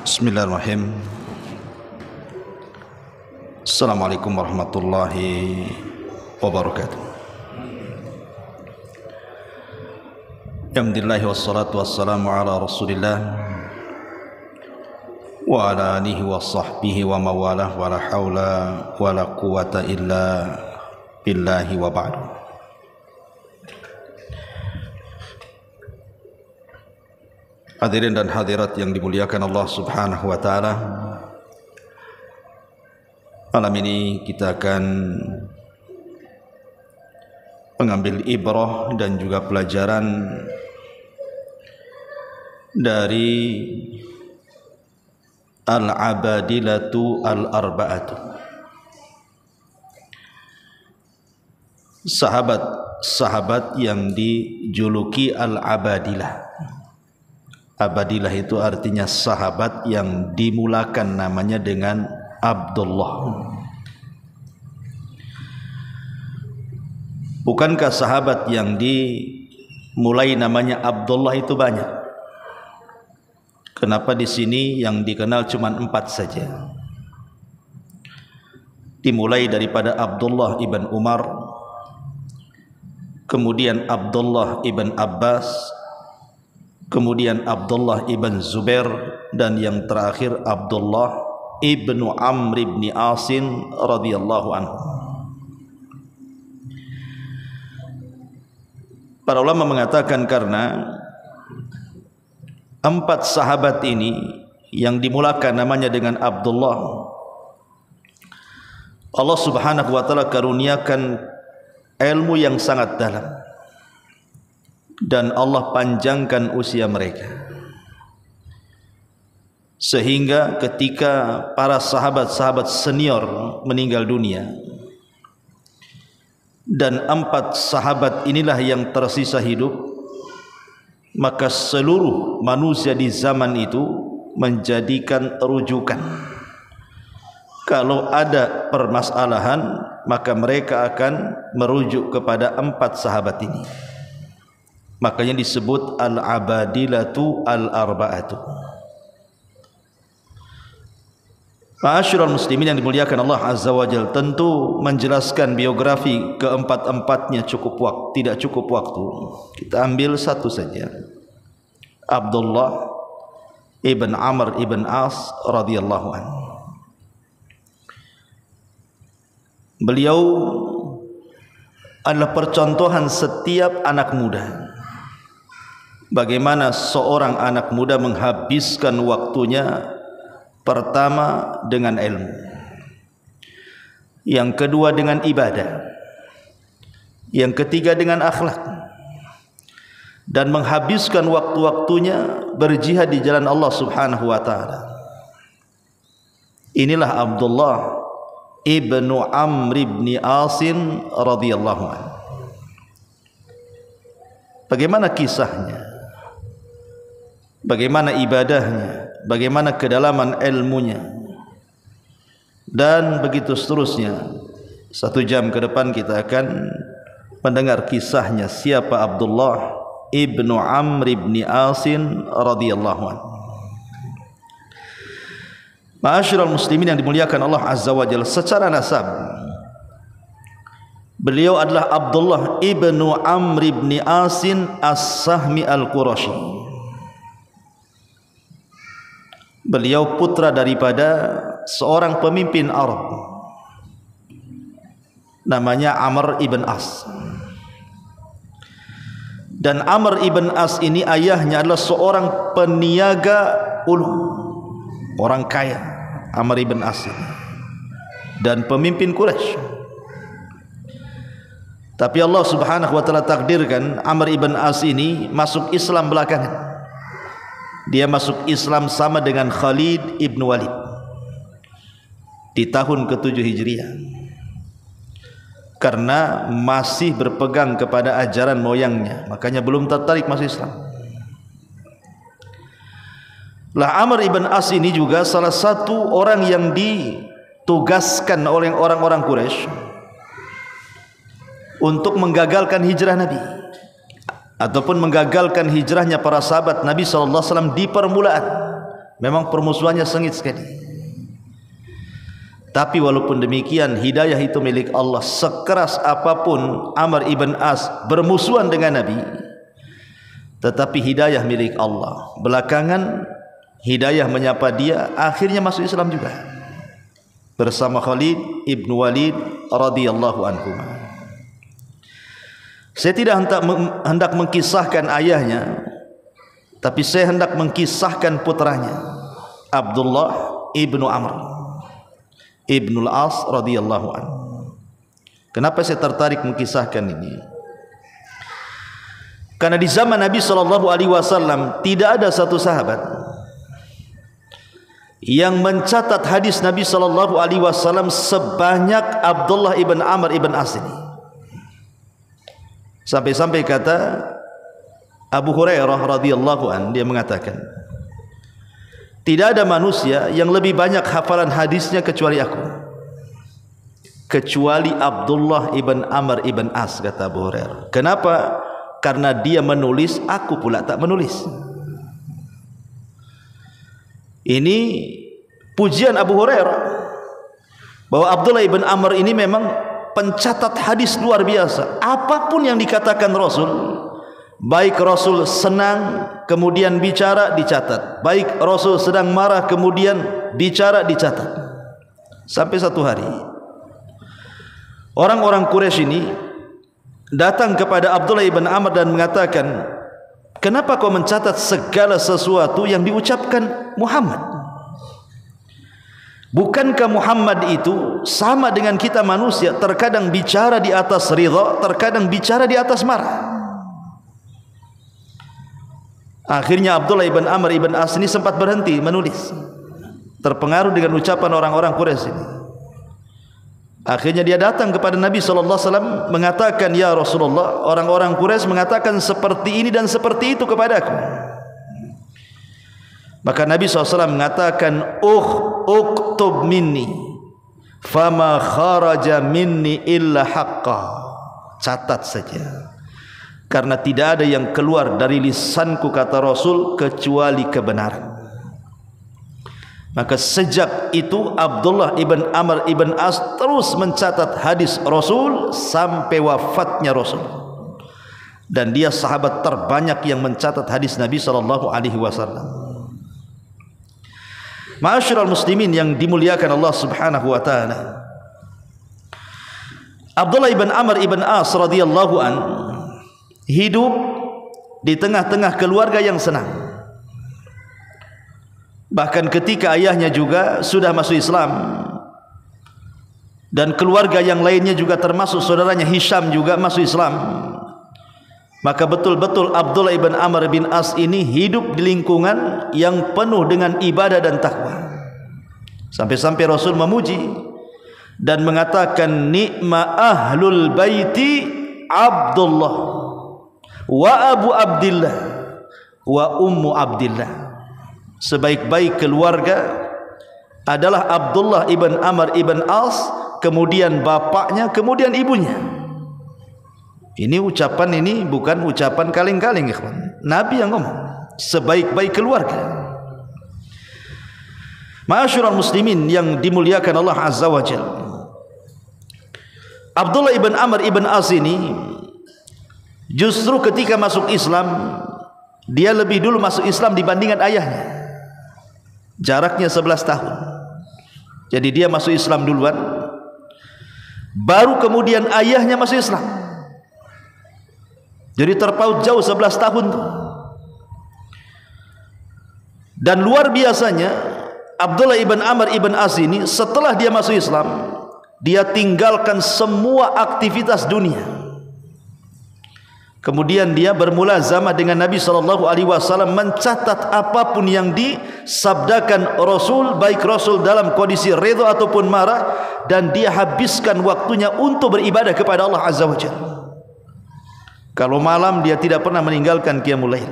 Bismillahirrahmanirrahim. Assalamualaikum warahmatullahi wabarakatuh. Alhamdulillah wassalatu wassalamu ala Rasulillah wa ala alihi wa sahbihi wa mawalah wa la hawla wa la quwata illa billahi wa ba'du. Hadirin dan hadirat yang dimuliakan Allah Subhanahu wa taala. Malam ini kita akan mengambil ibrah dan juga pelajaran dari al-abadilatu al-arba'atu. Sahabat-sahabat yang dijuluki al-abadilah. Abadilah itu artinya sahabat yang dimulakan namanya dengan Abdullah. Bukankah sahabat yang dimulai namanya Abdullah itu banyak? Kenapa di sini yang dikenal cuma 4 saja? Dimulai daripada Abdullah ibn Umar, kemudian Abdullah ibn Abbas, kemudian Abdullah ibn Zubair, dan yang terakhir Abdullah ibnu Amr ibn Asin radhiyallahu anhu. Para ulama mengatakan karena 4 sahabat ini yang dimulakan namanya dengan Abdullah, Allah Subhanahu wa taala karuniakan ilmu yang sangat dalam dan Allah panjangkan usia mereka, sehingga ketika para sahabat-sahabat senior meninggal dunia dan 4 sahabat inilah yang tersisa hidup, maka seluruh manusia di zaman itu menjadikan rujukan. Kalau ada permasalahan, maka mereka akan merujuk kepada 4 sahabat ini. Makanya disebut al-abadilatu al-arba'atu. Ma'asyiral muslimin yang dimuliakan Allah Azza wa Jalla, tentu menjelaskan biografi keempat-empatnya tidak cukup waktu. Kita ambil satu saja. Abdullah ibn Amr ibn As radhiyallahu anhu. Beliau adalah percontohan setiap anak muda. Bagaimana seorang anak muda menghabiskan waktunya, pertama dengan ilmu, yang kedua dengan ibadah, yang ketiga dengan akhlak, dan menghabiskan waktu-waktunya berjihad di jalan Allah Subhanahu wa taala. Inilah Abdullah ibnu Amr ibn Asin radhiyallahu anhu. Bagaimana kisahnya? Bagaimana ibadahnya, bagaimana kedalaman ilmunya, dan begitu seterusnya. 1 jam ke depan kita akan mendengar kisahnya siapa Abdullah ibnu Amr ibn Asin radhiyallahu anhu. Ma'asyiral muslimin yang dimuliakan Allah Azza wa Jalla, secara nasab beliau adalah Abdullah ibnu Amr ibn Asin as-Sahmi al-Qurashi. Beliau putra daripada seorang pemimpin Arab namanya Amr ibn As. Dan Amr ibn As ini ayahnya adalah seorang peniaga ulu, orang kaya. Amr ibn As ini dan pemimpin Quraisy. Tapi Allah Subhanahu wa taala takdirkan Amr ibn As ini masuk Islam belakangan. Dia masuk Islam sama dengan Khalid ibn Walid di tahun ke-7 Hijriah, karena masih berpegang kepada ajaran moyangnya, makanya belum tertarik masuk Islam. Lah Amr ibn As ini juga salah satu orang yang ditugaskan oleh orang-orang Quraisy untuk menggagalkan hijrah Nabi. ataupun menggagalkan hijrahnya para sahabat Nabi SAW di permulaan. Memang permusuhannya sengit sekali. Tapi walaupun demikian, hidayah itu milik Allah. Sekeras apapun Amr ibn As bermusuhan dengan Nabi, tetapi hidayah milik Allah. Belakangan hidayah menyapa dia, akhirnya masuk Islam juga bersama Khalid ibn Walid radhiyallahu anhu. Saya tidak hendak mengkisahkan ayahnya, tapi saya hendak mengkisahkan putranya, Abdullah ibnu Amr ibnul As radhiyallahu anhu. Kenapa saya tertarik mengkisahkan ini? Karena di zaman Nabi SAW tidak ada satu sahabat yang mencatat hadis Nabi SAW sebanyak Abdullah ibn Amr ibn As ini. Sampai-sampai kata Abu Hurairah radhiyallahu anhu, dia mengatakan, tidak ada manusia yang lebih banyak hafalan hadisnya kecuali aku, kecuali Abdullah ibn Amr ibn As, kata Abu Hurairah. Kenapa? Karena dia menulis, aku pula tak menulis. Ini pujian Abu Hurairah bahwa Abdullah ibn Amr ini memang pencatat hadis luar biasa. Apapun yang dikatakan Rasul, baik Rasul senang kemudian bicara, dicatat. Baik Rasul sedang marah kemudian bicara, dicatat. Sampai satu hari orang-orang Quraisy ini datang kepada Abdullah ibn Amr dan mengatakan, kenapa kau mencatat segala sesuatu yang diucapkan Muhammad? Bukankah Muhammad itu sama dengan kita manusia, terkadang bicara di atas ridha, terkadang bicara di atas marah? Akhirnya Abdullah ibn Amr ibn As ini sempat berhenti menulis, terpengaruh dengan ucapan orang-orang Quraisy ini. Akhirnya dia datang kepada Nabi SAW mengatakan, ya Rasulullah, orang-orang Quraisy mengatakan seperti ini dan seperti itu kepadaku. Maka Nabi SAW mengatakan, uktub minni fama kharaja minni illa haqqa. Catat saja, karena tidak ada yang keluar dari lisanku, kata Rasul, kecuali kebenaran. Maka sejak itu Abdullah ibn Amr ibn As terus mencatat hadis Rasul sampai wafatnya Rasul, dan dia sahabat terbanyak yang mencatat hadis Nabi SAW. Ma'asyiral muslimin yang dimuliakan Allah Subhanahu wa taala, Abdullah ibn Amr ibn As radhiyallahu an hidup di tengah-tengah keluarga yang senang. Bahkan ketika ayahnya juga sudah masuk Islam dan keluarga yang lainnya juga termasuk saudaranya Hisham juga masuk Islam, maka betul-betul Abdullah ibn Amr bin As ini hidup di lingkungan yang penuh dengan ibadah dan takwa. Sampai-sampai Rasul memuji dan mengatakan, nikma ahlul baiti Abdullah wa Abu Abdillah wa Ummu Abdillah. Sebaik-baik keluarga adalah Abdullah ibn Amr ibn As, kemudian bapaknya, kemudian ibunya. Ini ucapan, ini bukan ucapan kaleng-kaleng, ikhwan. Nabi yang ngomong, sebaik-baik keluarga. Ma'asyiral muslimin yang dimuliakan Allah Azza wa Jalla, Abdullah ibn Amr ibn As ini justru ketika masuk Islam, dia lebih dulu masuk Islam dibandingkan ayahnya. Jaraknya 11 tahun. Jadi dia masuk Islam duluan, baru kemudian ayahnya masuk Islam. Jadi terpaut jauh 11 tahun tuh. Dan luar biasanya Abdullah ibn Amr ibn As ini setelah dia masuk Islam, dia tinggalkan semua aktivitas dunia. Kemudian dia bermulazamah dengan Nabi SAW, mencatat apapun yang disabdakan Rasul, baik Rasul dalam kondisi ridha ataupun marah, dan dia habiskan waktunya untuk beribadah kepada Allah Azza wa Jalla. Kalau malam dia tidak pernah meninggalkan qiyamul lail.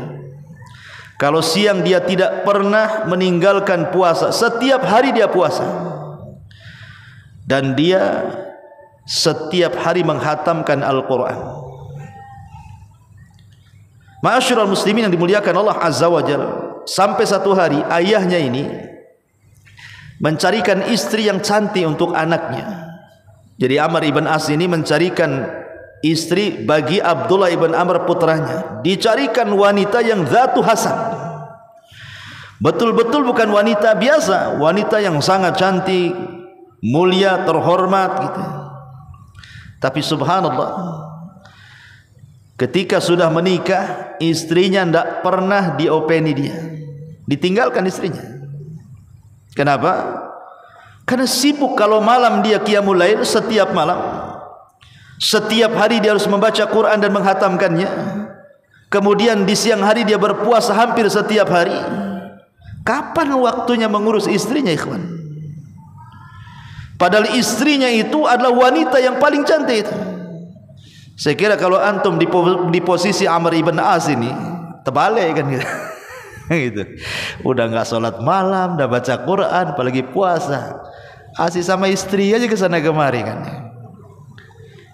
Kalau siang dia tidak pernah meninggalkan puasa. Setiap hari dia puasa. Dan dia setiap hari menghatamkan Al-Quran. Ma'asyiral muslimin yang dimuliakan Allah Azza wa Jalla, sampai satu hari ayahnya ini mencarikan istri yang cantik untuk anaknya. Jadi Amr ibn As ini mencarikan istri bagi Abdullah ibn Amr putranya. Dicarikan wanita yang zatu hasan, betul-betul bukan wanita biasa, wanita yang sangat cantik, mulia, terhormat gitu. Tapi subhanallah, ketika sudah menikah, istrinya tidak pernah diopeni dia, ditinggalkan istrinya. Kenapa? Karena sibuk. Kalau malam dia qiyamul lail setiap malam, setiap hari dia harus membaca Quran dan menghatamkannya. Kemudian di siang hari dia berpuasa hampir setiap hari. Kapan waktunya mengurus istrinya, ikhwan? Padahal istrinya itu adalah wanita yang paling cantik itu. Saya kira kalau antum di posisi Amr ibn As ini, terbalik kan gitu. Gitu. Udah nggak sholat malam, udah baca Quran, apalagi puasa, asik sama istri aja ke sana kemari kan.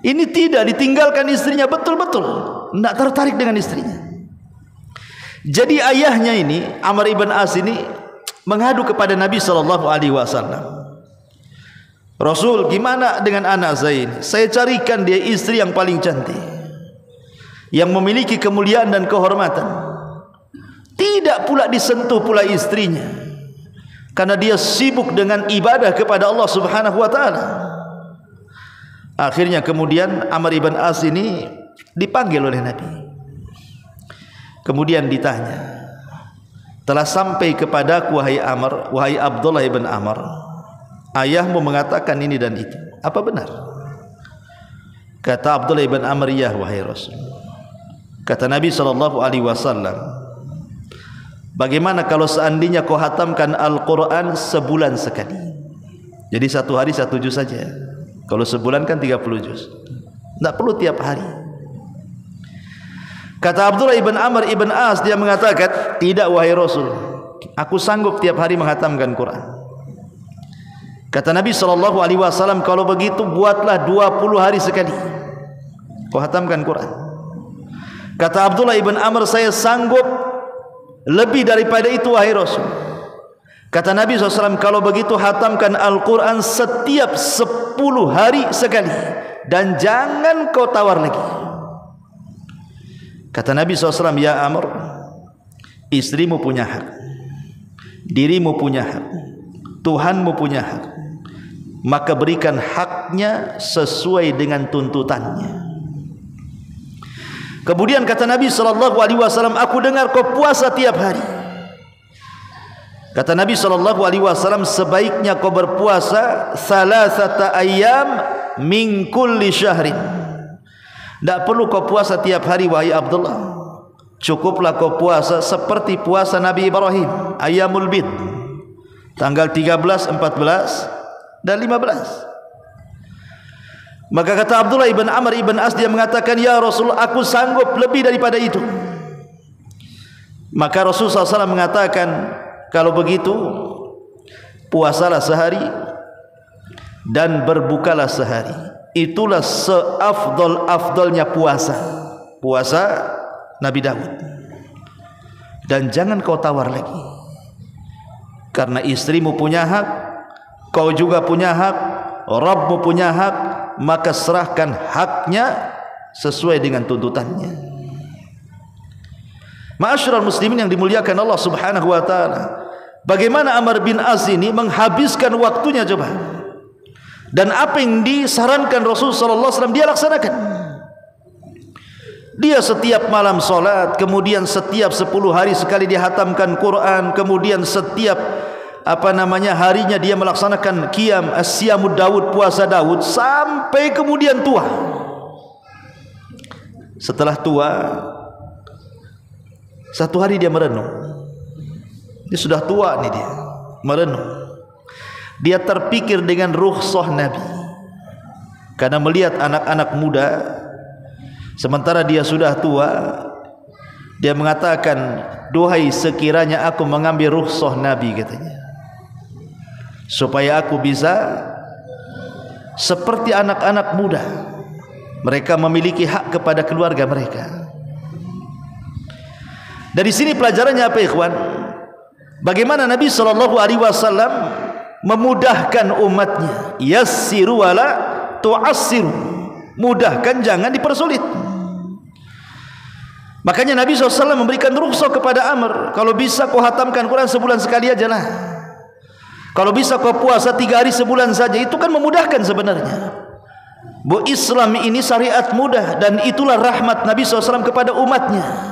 Ini tidak, ditinggalkan istrinya betul-betul, tidak tertarik dengan istrinya. Jadi ayahnya ini, Amr ibn As ini mengadu kepada Nabi SAW. Rasul, gimana dengan anak saya ini? Saya carikan dia istri yang paling cantik, yang memiliki kemuliaan dan kehormatan. Tidak pula disentuh pula istrinya, karena dia sibuk dengan ibadah kepada Allah Subhanahu wa ta'ala. Akhirnya kemudian Amr ibn As ini dipanggil oleh Nabi. Kemudian ditanya, telah sampai kepadaku wahai Amr, wahai Abdullah ibn Amr, ayahmu mengatakan ini dan itu, apa benar? Kata Abdullah ibn Amr, ya wahai Rasul. Kata Nabi SAW, bagaimana kalau seandainya kau hatamkan Al-Quran sebulan sekali? Jadi satu hari 1 juz saja. Kalau sebulan kan 30 juz. Tidak perlu tiap hari. Kata Abdullah ibn Amr ibn As, dia mengatakan, tidak wahai Rasul, aku sanggup tiap hari menghatamkan Quran. Kata Nabi SAW, kalau begitu buatlah 20 hari sekali kau hatamkan Quran. Kata Abdullah ibn Amr, saya sanggup lebih daripada itu wahai Rasul. Kata Nabi SAW, kalau begitu hatamkan Al-Quran setiap 10 hari sekali, dan jangan kau tawar lagi. Kata Nabi SAW, ya Amr, istrimu punya hak, dirimu punya hak, Tuhanmu punya hak, maka berikan haknya sesuai dengan tuntutannya. Kemudian kata Nabi SAW, aku dengar kau puasa tiap hari. Kata Nabi SAW, sebaiknya kau berpuasa salasata ayyam min kulli syahrin. Tidak perlu kau puasa tiap hari wahai Abdullah, cukuplah kau puasa seperti puasa Nabi Ibrahim, ayyamul bid, tanggal 13, 14 dan 15. Maka kata Abdullah ibn Amr ibn As, dia mengatakan, ya Rasul, aku sanggup lebih daripada itu. Maka Rasul SAW mengatakan, kalau begitu puasalah sehari dan berbukalah sehari. Itulah seafdol-afdolnya puasa, puasa Nabi Daud. Dan jangan kau tawar lagi, karena istrimu punya hak, kau juga punya hak, Rabbmu punya hak, maka serahkan haknya sesuai dengan tuntutannya. Ma'asyiral muslimin yang dimuliakan Allah Subhanahu wa ta'ala, bagaimana Amr bin As ini menghabiskan waktunya coba, dan apa yang disarankan Rasul sallallahu alaihi wasallam dia laksanakan. Dia setiap malam salat, kemudian setiap 10 hari sekali dia hatamkan Quran, kemudian setiap harinya dia melaksanakan qiyam as-siyamud Daud, puasa Daud, sampai kemudian tua. Setelah tua, satu hari dia merenung. Dia sudah tua nih, dia merenung. Dia terpikir dengan rukhsah Nabi, karena melihat anak-anak muda sementara dia sudah tua. Dia mengatakan, duhai sekiranya aku mengambil rukhsah Nabi, katanya, supaya aku bisa seperti anak-anak muda, mereka memiliki hak kepada keluarga mereka. Dari sini pelajarannya apa, ikhwan? Bagaimana Nabi SAW memudahkan umatnya, yassiru wala tu'assiru, mudahkan jangan dipersulit. Makanya Nabi SAW memberikan rukhsah kepada Amr, kalau bisa kau hatamkan Quran sebulan sekali aja lah, kalau bisa kau puasa 3 hari sebulan saja, itu kan memudahkan sebenarnya. Bu, Islam ini syariat mudah, dan itulah rahmat Nabi SAW kepada umatnya.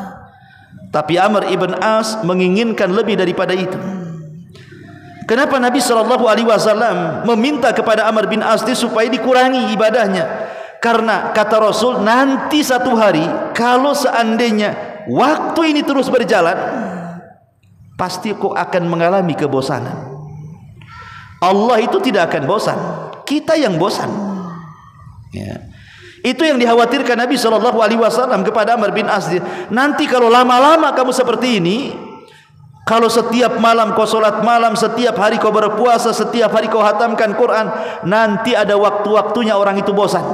Tapi Amr ibn As menginginkan lebih daripada itu. Kenapa Nabi SAW meminta kepada Amr bin As supaya dikurangi ibadahnya? Karena kata Rasul, nanti satu hari kalau seandainya waktu ini terus berjalan, pasti kau akan mengalami kebosanan. Allah itu tidak akan bosan, kita yang bosan. Ya. Itu yang dikhawatirkan Nabi SAW kepada Amr bin As. Nanti kalau lama-lama kamu seperti ini, kalau setiap malam kau solat malam, setiap hari kau berpuasa, setiap hari kau hatamkan Quran, nanti ada waktu-waktunya orang itu bosan.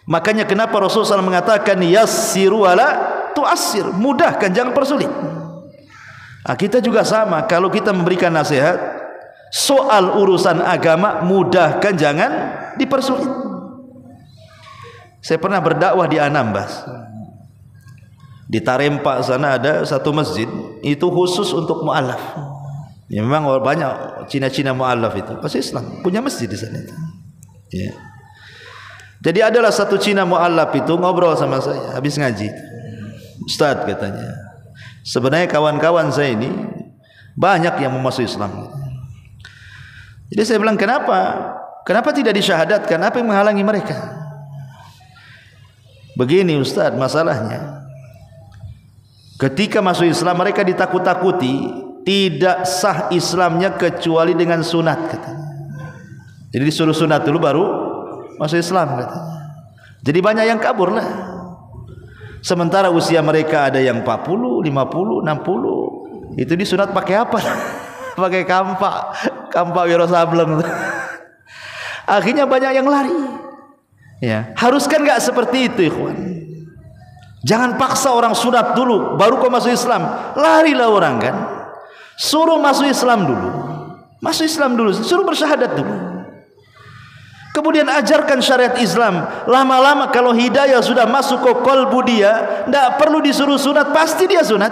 Makanya kenapa Rasulullah SAW mengatakan yassiru wala tu'assir, mudahkan jangan persulit. Nah, kita juga sama, kalau kita memberikan nasihat soal urusan agama, mudahkan jangan dipersulit. Saya pernah berdakwah di Anambas, di Tarempa sana ada satu masjid itu khusus untuk mu'alaf. Ya, memang banyak Cina-Cina mu'alaf itu pasti Islam, punya masjid di sana itu. Ya. Jadi adalah satu Cina mu'alaf itu ngobrol sama saya habis ngaji. Ustaz, katanya, sebenarnya kawan-kawan saya ini banyak yang mau masuk Islam. Jadi saya bilang, kenapa tidak disyahadatkan? Apa yang menghalangi mereka? Begini Ustaz, masalahnya ketika masuk Islam mereka ditakut-takuti, tidak sah Islamnya kecuali dengan sunat, katanya. Jadi disuruh sunat dulu baru masuk Islam, katanya. Jadi banyak yang kabur lah. Sementara usia mereka ada yang 40, 50, 60. Itu disunat pakai apa? Pakai kampak wiro sableng. Akhirnya banyak yang lari. Ya, haruskan enggak seperti itu, ikhwan? Jangan paksa orang sunat dulu baru kau masuk Islam. Larilah orang kan. Suruh masuk Islam dulu. Masuk Islam dulu, suruh bersyahadat dulu. Kemudian ajarkan syariat Islam. Lama-lama kalau hidayah sudah masuk ke qalbu dia, tidak perlu disuruh sunat, pasti dia sunat.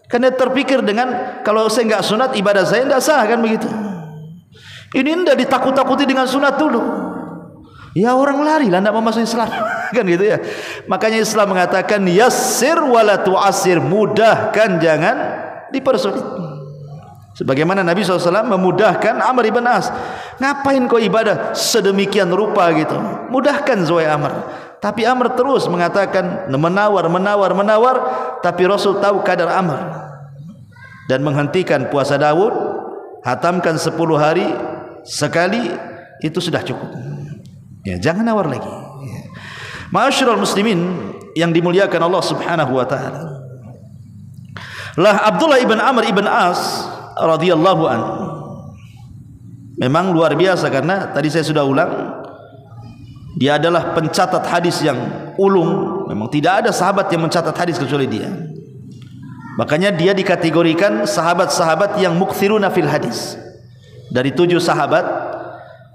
Karena terpikir dengan, kalau saya enggak sunat ibadah saya tidak sah, kan begitu. Ini tidak ditakut-takuti dengan sunat dulu. Ya orang lari lah, tidak mau masuk Islam. Kan gitu ya. Makanya Islam mengatakan yassir wala tu'assir, mudahkan jangan dipersulit. Sebagaimana Nabi SAW memudahkan Amr ibn As. Ngapain kau ibadah sedemikian rupa gitu? Mudahkan Zoe Amr. Tapi Amr terus mengatakan menawar. Tapi Rasul tahu kadar Amr dan menghentikan puasa Daud, hatamkan 10 hari sekali, itu sudah cukup. Ya, jangan nawar lagi. Ya. Ma'asyiral muslimin yang dimuliakan Allah Subhanahu wa taala. Lah Abdullah ibn Amr ibn As radhiyallahu an memang luar biasa, karena tadi saya sudah ulang, dia adalah pencatat hadis yang ulung. Memang tidak ada sahabat yang mencatat hadis kecuali dia. Makanya dia dikategorikan sahabat-sahabat yang mukthiruna fil hadis. Dari 7 sahabat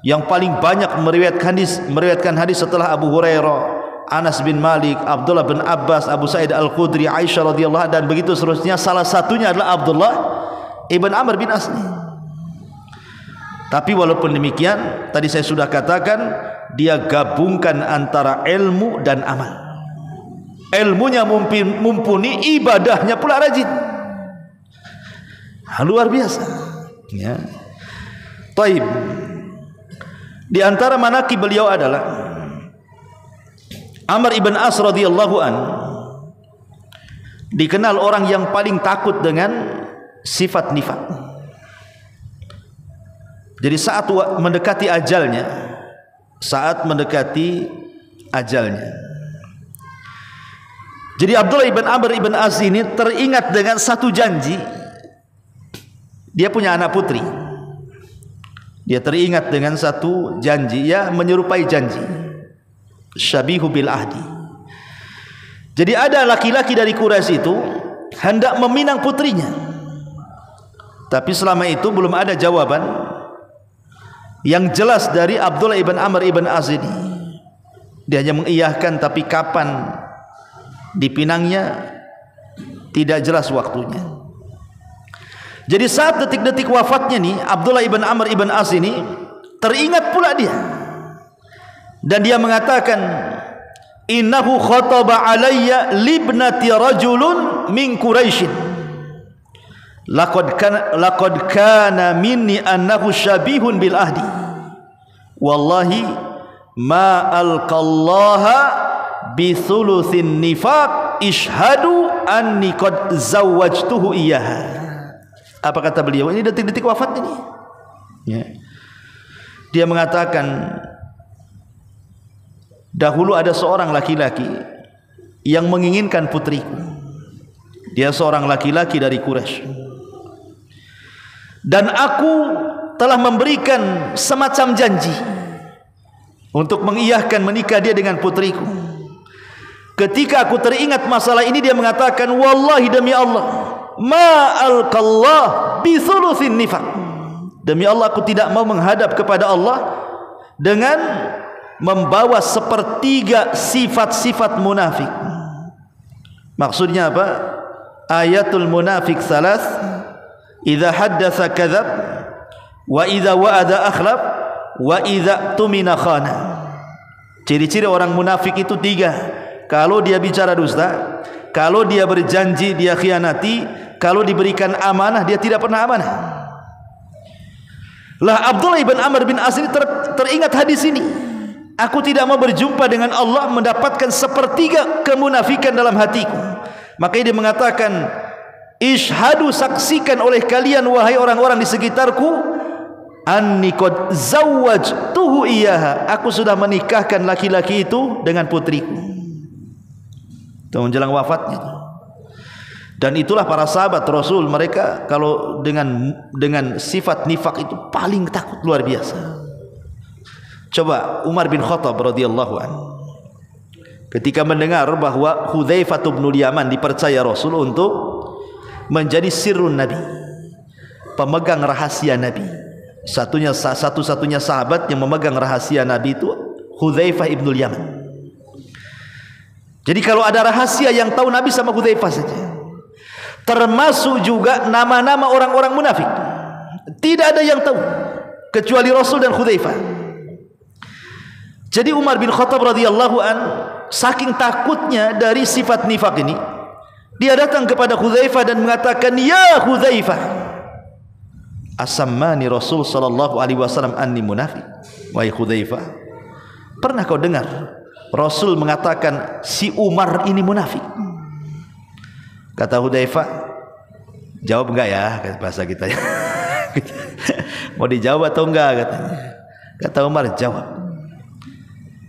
yang paling banyak meriwayatkan hadis setelah Abu Hurairah, Anas bin Malik, Abdullah bin Abbas, Abu Sa'id Al-Khudri, Aisyah radhiyallahu anha, dan begitu seterusnya. Salah satunya adalah Abdullah ibn Amr bin As. Tapi walaupun demikian, tadi saya sudah katakan, dia gabungkan antara ilmu dan amal. Ilmunya mumpuni, ibadahnya pula rajin. Luar biasa. Ya. Taib. Di antara manaqib beliau adalah Amr ibn As radhiyallahu an dikenal orang yang paling takut dengan sifat nifak. Jadi saat mendekati ajalnya, jadi Abdullah ibn Amr ibn As ini teringat dengan satu janji. Dia punya anak putri. Dia teringat dengan satu janji, ya, menyerupai janji, syabihu bil ahdi. Jadi ada laki-laki dari Quraisy itu hendak meminang putrinya. Tapi selama itu belum ada jawaban yang jelas dari Abdullah ibn Amr ibn Az ini. Dia hanya mengiyahkan, tapi kapan dipinangnya tidak jelas waktunya. Jadi saat detik-detik wafatnya nih, Abdullah ibn Amr ibn Az ini teringat pula dia, dan dia mengatakan, innahu khataba alayya libnati rajulun min Quraisyin. Laqad kana minni annahu syabihun bil ahdi. Wallahi ma alqallaha bi thuluthin nifaq ishhadu anni qad zawwajtuhu iyyaha. Apa kata beliau? Ini detik-detik wafat ini. Ya. Dia mengatakan, dahulu ada seorang laki-laki yang menginginkan putriku. Dia seorang laki-laki dari Quraisy. Dan aku telah memberikan semacam janji untuk mengiyahkan menikah dia dengan putriku. Ketika aku teringat masalah ini, dia mengatakan, wallahi demi Allah, ma alqallah bi thuluthin nifaq. Demi Allah, aku tidak mau menghadap kepada Allah dengan membawa sepertiga sifat-sifat munafik. Maksudnya apa? Ayatul munafik salas, idza haddatsa kadzab, wa idza wa'ada akhlaf, wa idza tumina khana. Ciri-ciri orang munafik itu 3. Kalau dia bicara dusta, kalau dia berjanji dia khianati, kalau diberikan amanah dia tidak pernah amanah. Lah Abdullah ibn Amr bin Az ini teringat hadis ini. Aku tidak mau berjumpa dengan Allah mendapatkan sepertiga kemunafikan dalam hatiku. Makanya dia mengatakan, ishhadu, saksikan oleh kalian wahai orang-orang di sekitarku, anni qad zawwajtuhu iyyaha. Aku sudah menikahkan laki-laki itu dengan putriku. Itu menjelang wafatnya. Dan itulah para sahabat Rasul, mereka kalau dengan sifat nifak itu paling takut luar biasa. Coba Umar bin Khattab radhiyallahu anhu, ketika mendengar bahwa Hudzaifah bin Yaman dipercaya Rasul untuk menjadi sirrun Nabi, pemegang rahasia Nabi, satu-satunya sahabat yang memegang rahasia Nabi itu Hudzaifah bin Yaman. Jadi kalau ada rahasia yang tahu Nabi sama Hudzaifah saja, termasuk juga nama-nama orang-orang munafik, tidak ada yang tahu kecuali Rasul dan Hudzaifah. Jadi Umar bin Khattab radhiyallahu an, saking takutnya dari sifat nifak ini, dia datang kepada Hudzaifah dan mengatakan, ya Hudzaifah, asammani Rasul sallallahu alaihi wasallam anni munafik. Wahai Hudzaifah, pernah kau dengar Rasul mengatakan si Umar ini munafik? Kata Hudzaifah, jawab enggak ya, bahasa kita ya. Mau dijawab atau enggak katanya. Kata Umar, jawab.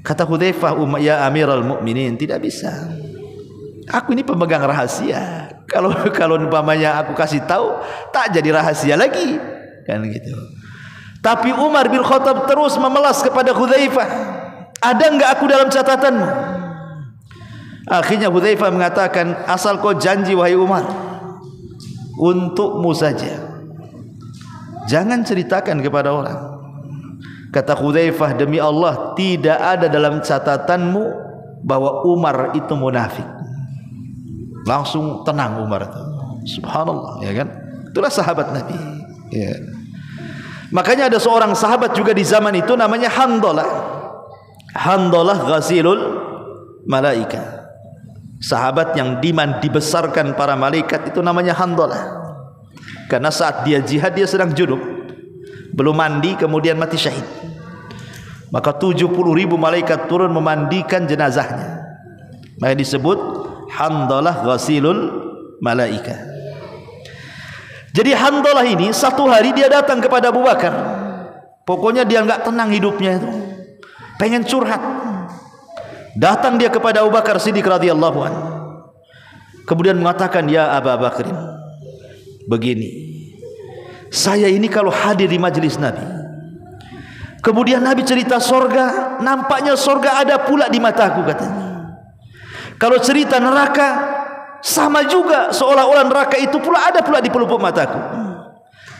Kata Hudzaifah, ya Amirul Mukminin, tidak bisa. Aku ini pemegang rahasia. Kalau umpamanya aku kasih tahu, tak jadi rahasia lagi, kan gitu. Tapi Umar bin Khattab terus memelas kepada Hudzaifah, ada enggak aku dalam catatanmu? Akhirnya Hudzaifah mengatakan, asal kau janji wahai Umar, untukmu saja, jangan ceritakan kepada orang. Kata Hudzaifah, demi Allah tidak ada dalam catatanmu bahwa Umar itu munafik. Langsung tenang Umar itu. Subhanallah, ya kan? Itulah sahabat Nabi. Ya. Makanya ada seorang sahabat juga di zaman itu namanya Handalah. Handalah ghasilul malaika. Sahabat yang dibesarkan para malaikat itu namanya Handalah. Karena saat dia jihad dia sedang junub, belum mandi, kemudian mati syahid. Maka 70.000 malaikat turun memandikan jenazahnya. Maka disebut Handalah ghasilul malaika. Jadi Handalah ini satu hari dia datang kepada Abu Bakar. Pokoknya dia enggak tenang hidupnya itu, pengen curhat. Datang dia kepada Abu Bakar Siddiq radhiyallahu anhu, kemudian mengatakan, ya Abu Bakar, begini, saya ini kalau hadir di majelis Nabi, kemudian Nabi cerita sorga, nampaknya sorga ada pula di mataku, katanya. Kalau cerita neraka, sama juga, seolah-olah neraka itu pula ada pula di pelupuk mataku.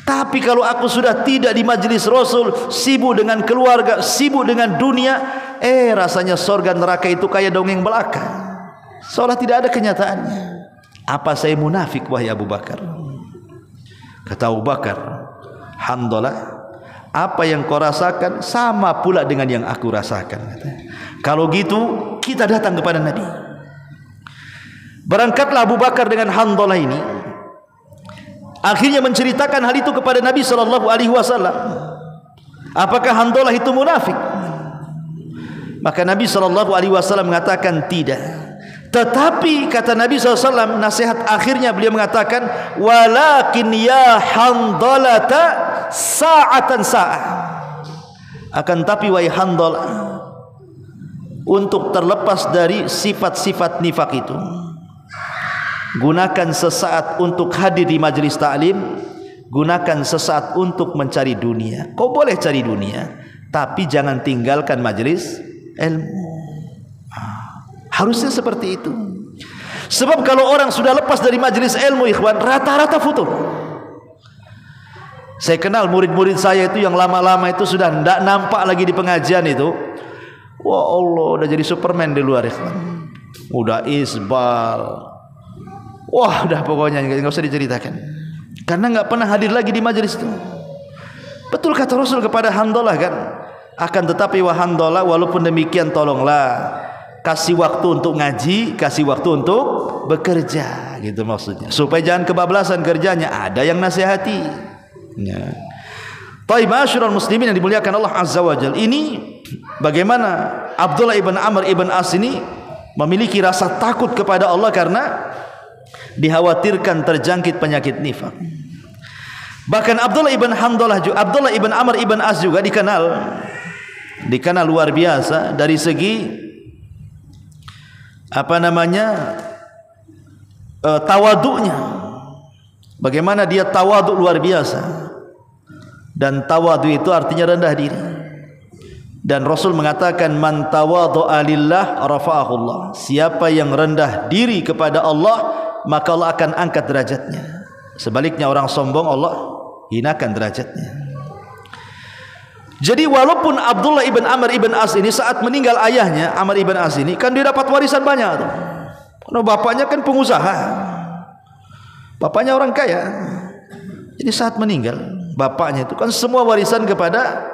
Tapi kalau aku sudah tidak di majelis Rasul, sibuk dengan keluarga, sibuk dengan dunia, rasanya surga neraka itu kayak dongeng belaka, seolah tidak ada kenyataannya. Apa saya munafik wahai Abu Bakar? Kata Abu Bakar, Handalah, apa yang kau rasakan sama pula dengan yang aku rasakan. Kalau gitu kita datang kepada Nabi. Berangkatlah Abu Bakar dengan Handalah ini, akhirnya menceritakan hal itu kepada Nabi SAW. Apakah Handalah itu munafik? Maka Nabi SAW mengatakan tidak. Tetapi kata Nabi SAW, nasihat akhirnya beliau mengatakan, walakin ya Handalata sa'atan sa'ah. Akan tapi wahai Handalah, untuk terlepas dari sifat-sifat nifak itu, gunakan sesaat untuk hadir di majelis ta'lim, gunakan sesaat untuk mencari dunia. Kau boleh cari dunia, tapi jangan tinggalkan majelis ilmu. Harusnya seperti itu. Sebab kalau orang sudah lepas dari majelis ilmu, ikhwan, rata-rata futur. Saya kenal murid-murid saya itu yang lama-lama itu sudah tidak nampak lagi di pengajian itu. Wah Allah, udah jadi Superman di luar, ikhwan. Udah isbal. Wah, udah pokoknya nggak usah diceritakan. Karena nggak pernah hadir lagi di majelis itu. Betul kata Rasul kepada Handalah kan. Akan tetapi wah Handalah, walaupun demikian tolonglah kasih waktu untuk ngaji, kasih waktu untuk bekerja, gitu maksudnya. Supaya jangan kebablasan kerjanya, ada yang nasihati. Ya. Taib ma'asyiral muslimin yang dimuliakan Allah Azza wa Jalla. Ini bagaimana Abdullah ibn Amr ibn As ini memiliki rasa takut kepada Allah karena dikhawatirkan terjangkit penyakit nifak. Bahkan Abdullah ibn Abdullah ibn Amr ibn As juga dikenal luar biasa dari segi tawaduknya. Bagaimana dia tawaduk luar biasa. Dan tawadu itu artinya rendah diri. Dan Rasul mengatakan, man tawadu'a lillah rafa'ahullah. Siapa yang rendah diri kepada Allah, maka Allah akan angkat derajatnya. Sebaliknya orang sombong, Allah hinakan derajatnya. Jadi walaupun Abdullah ibn Amr ibn As ini saat meninggal ayahnya, Amr ibn As ini, kan dia dapat warisan banyak tuh. Karena bapaknya kan pengusaha, bapaknya orang kaya. Jadi saat meninggal bapaknya itu kan semua warisan kepada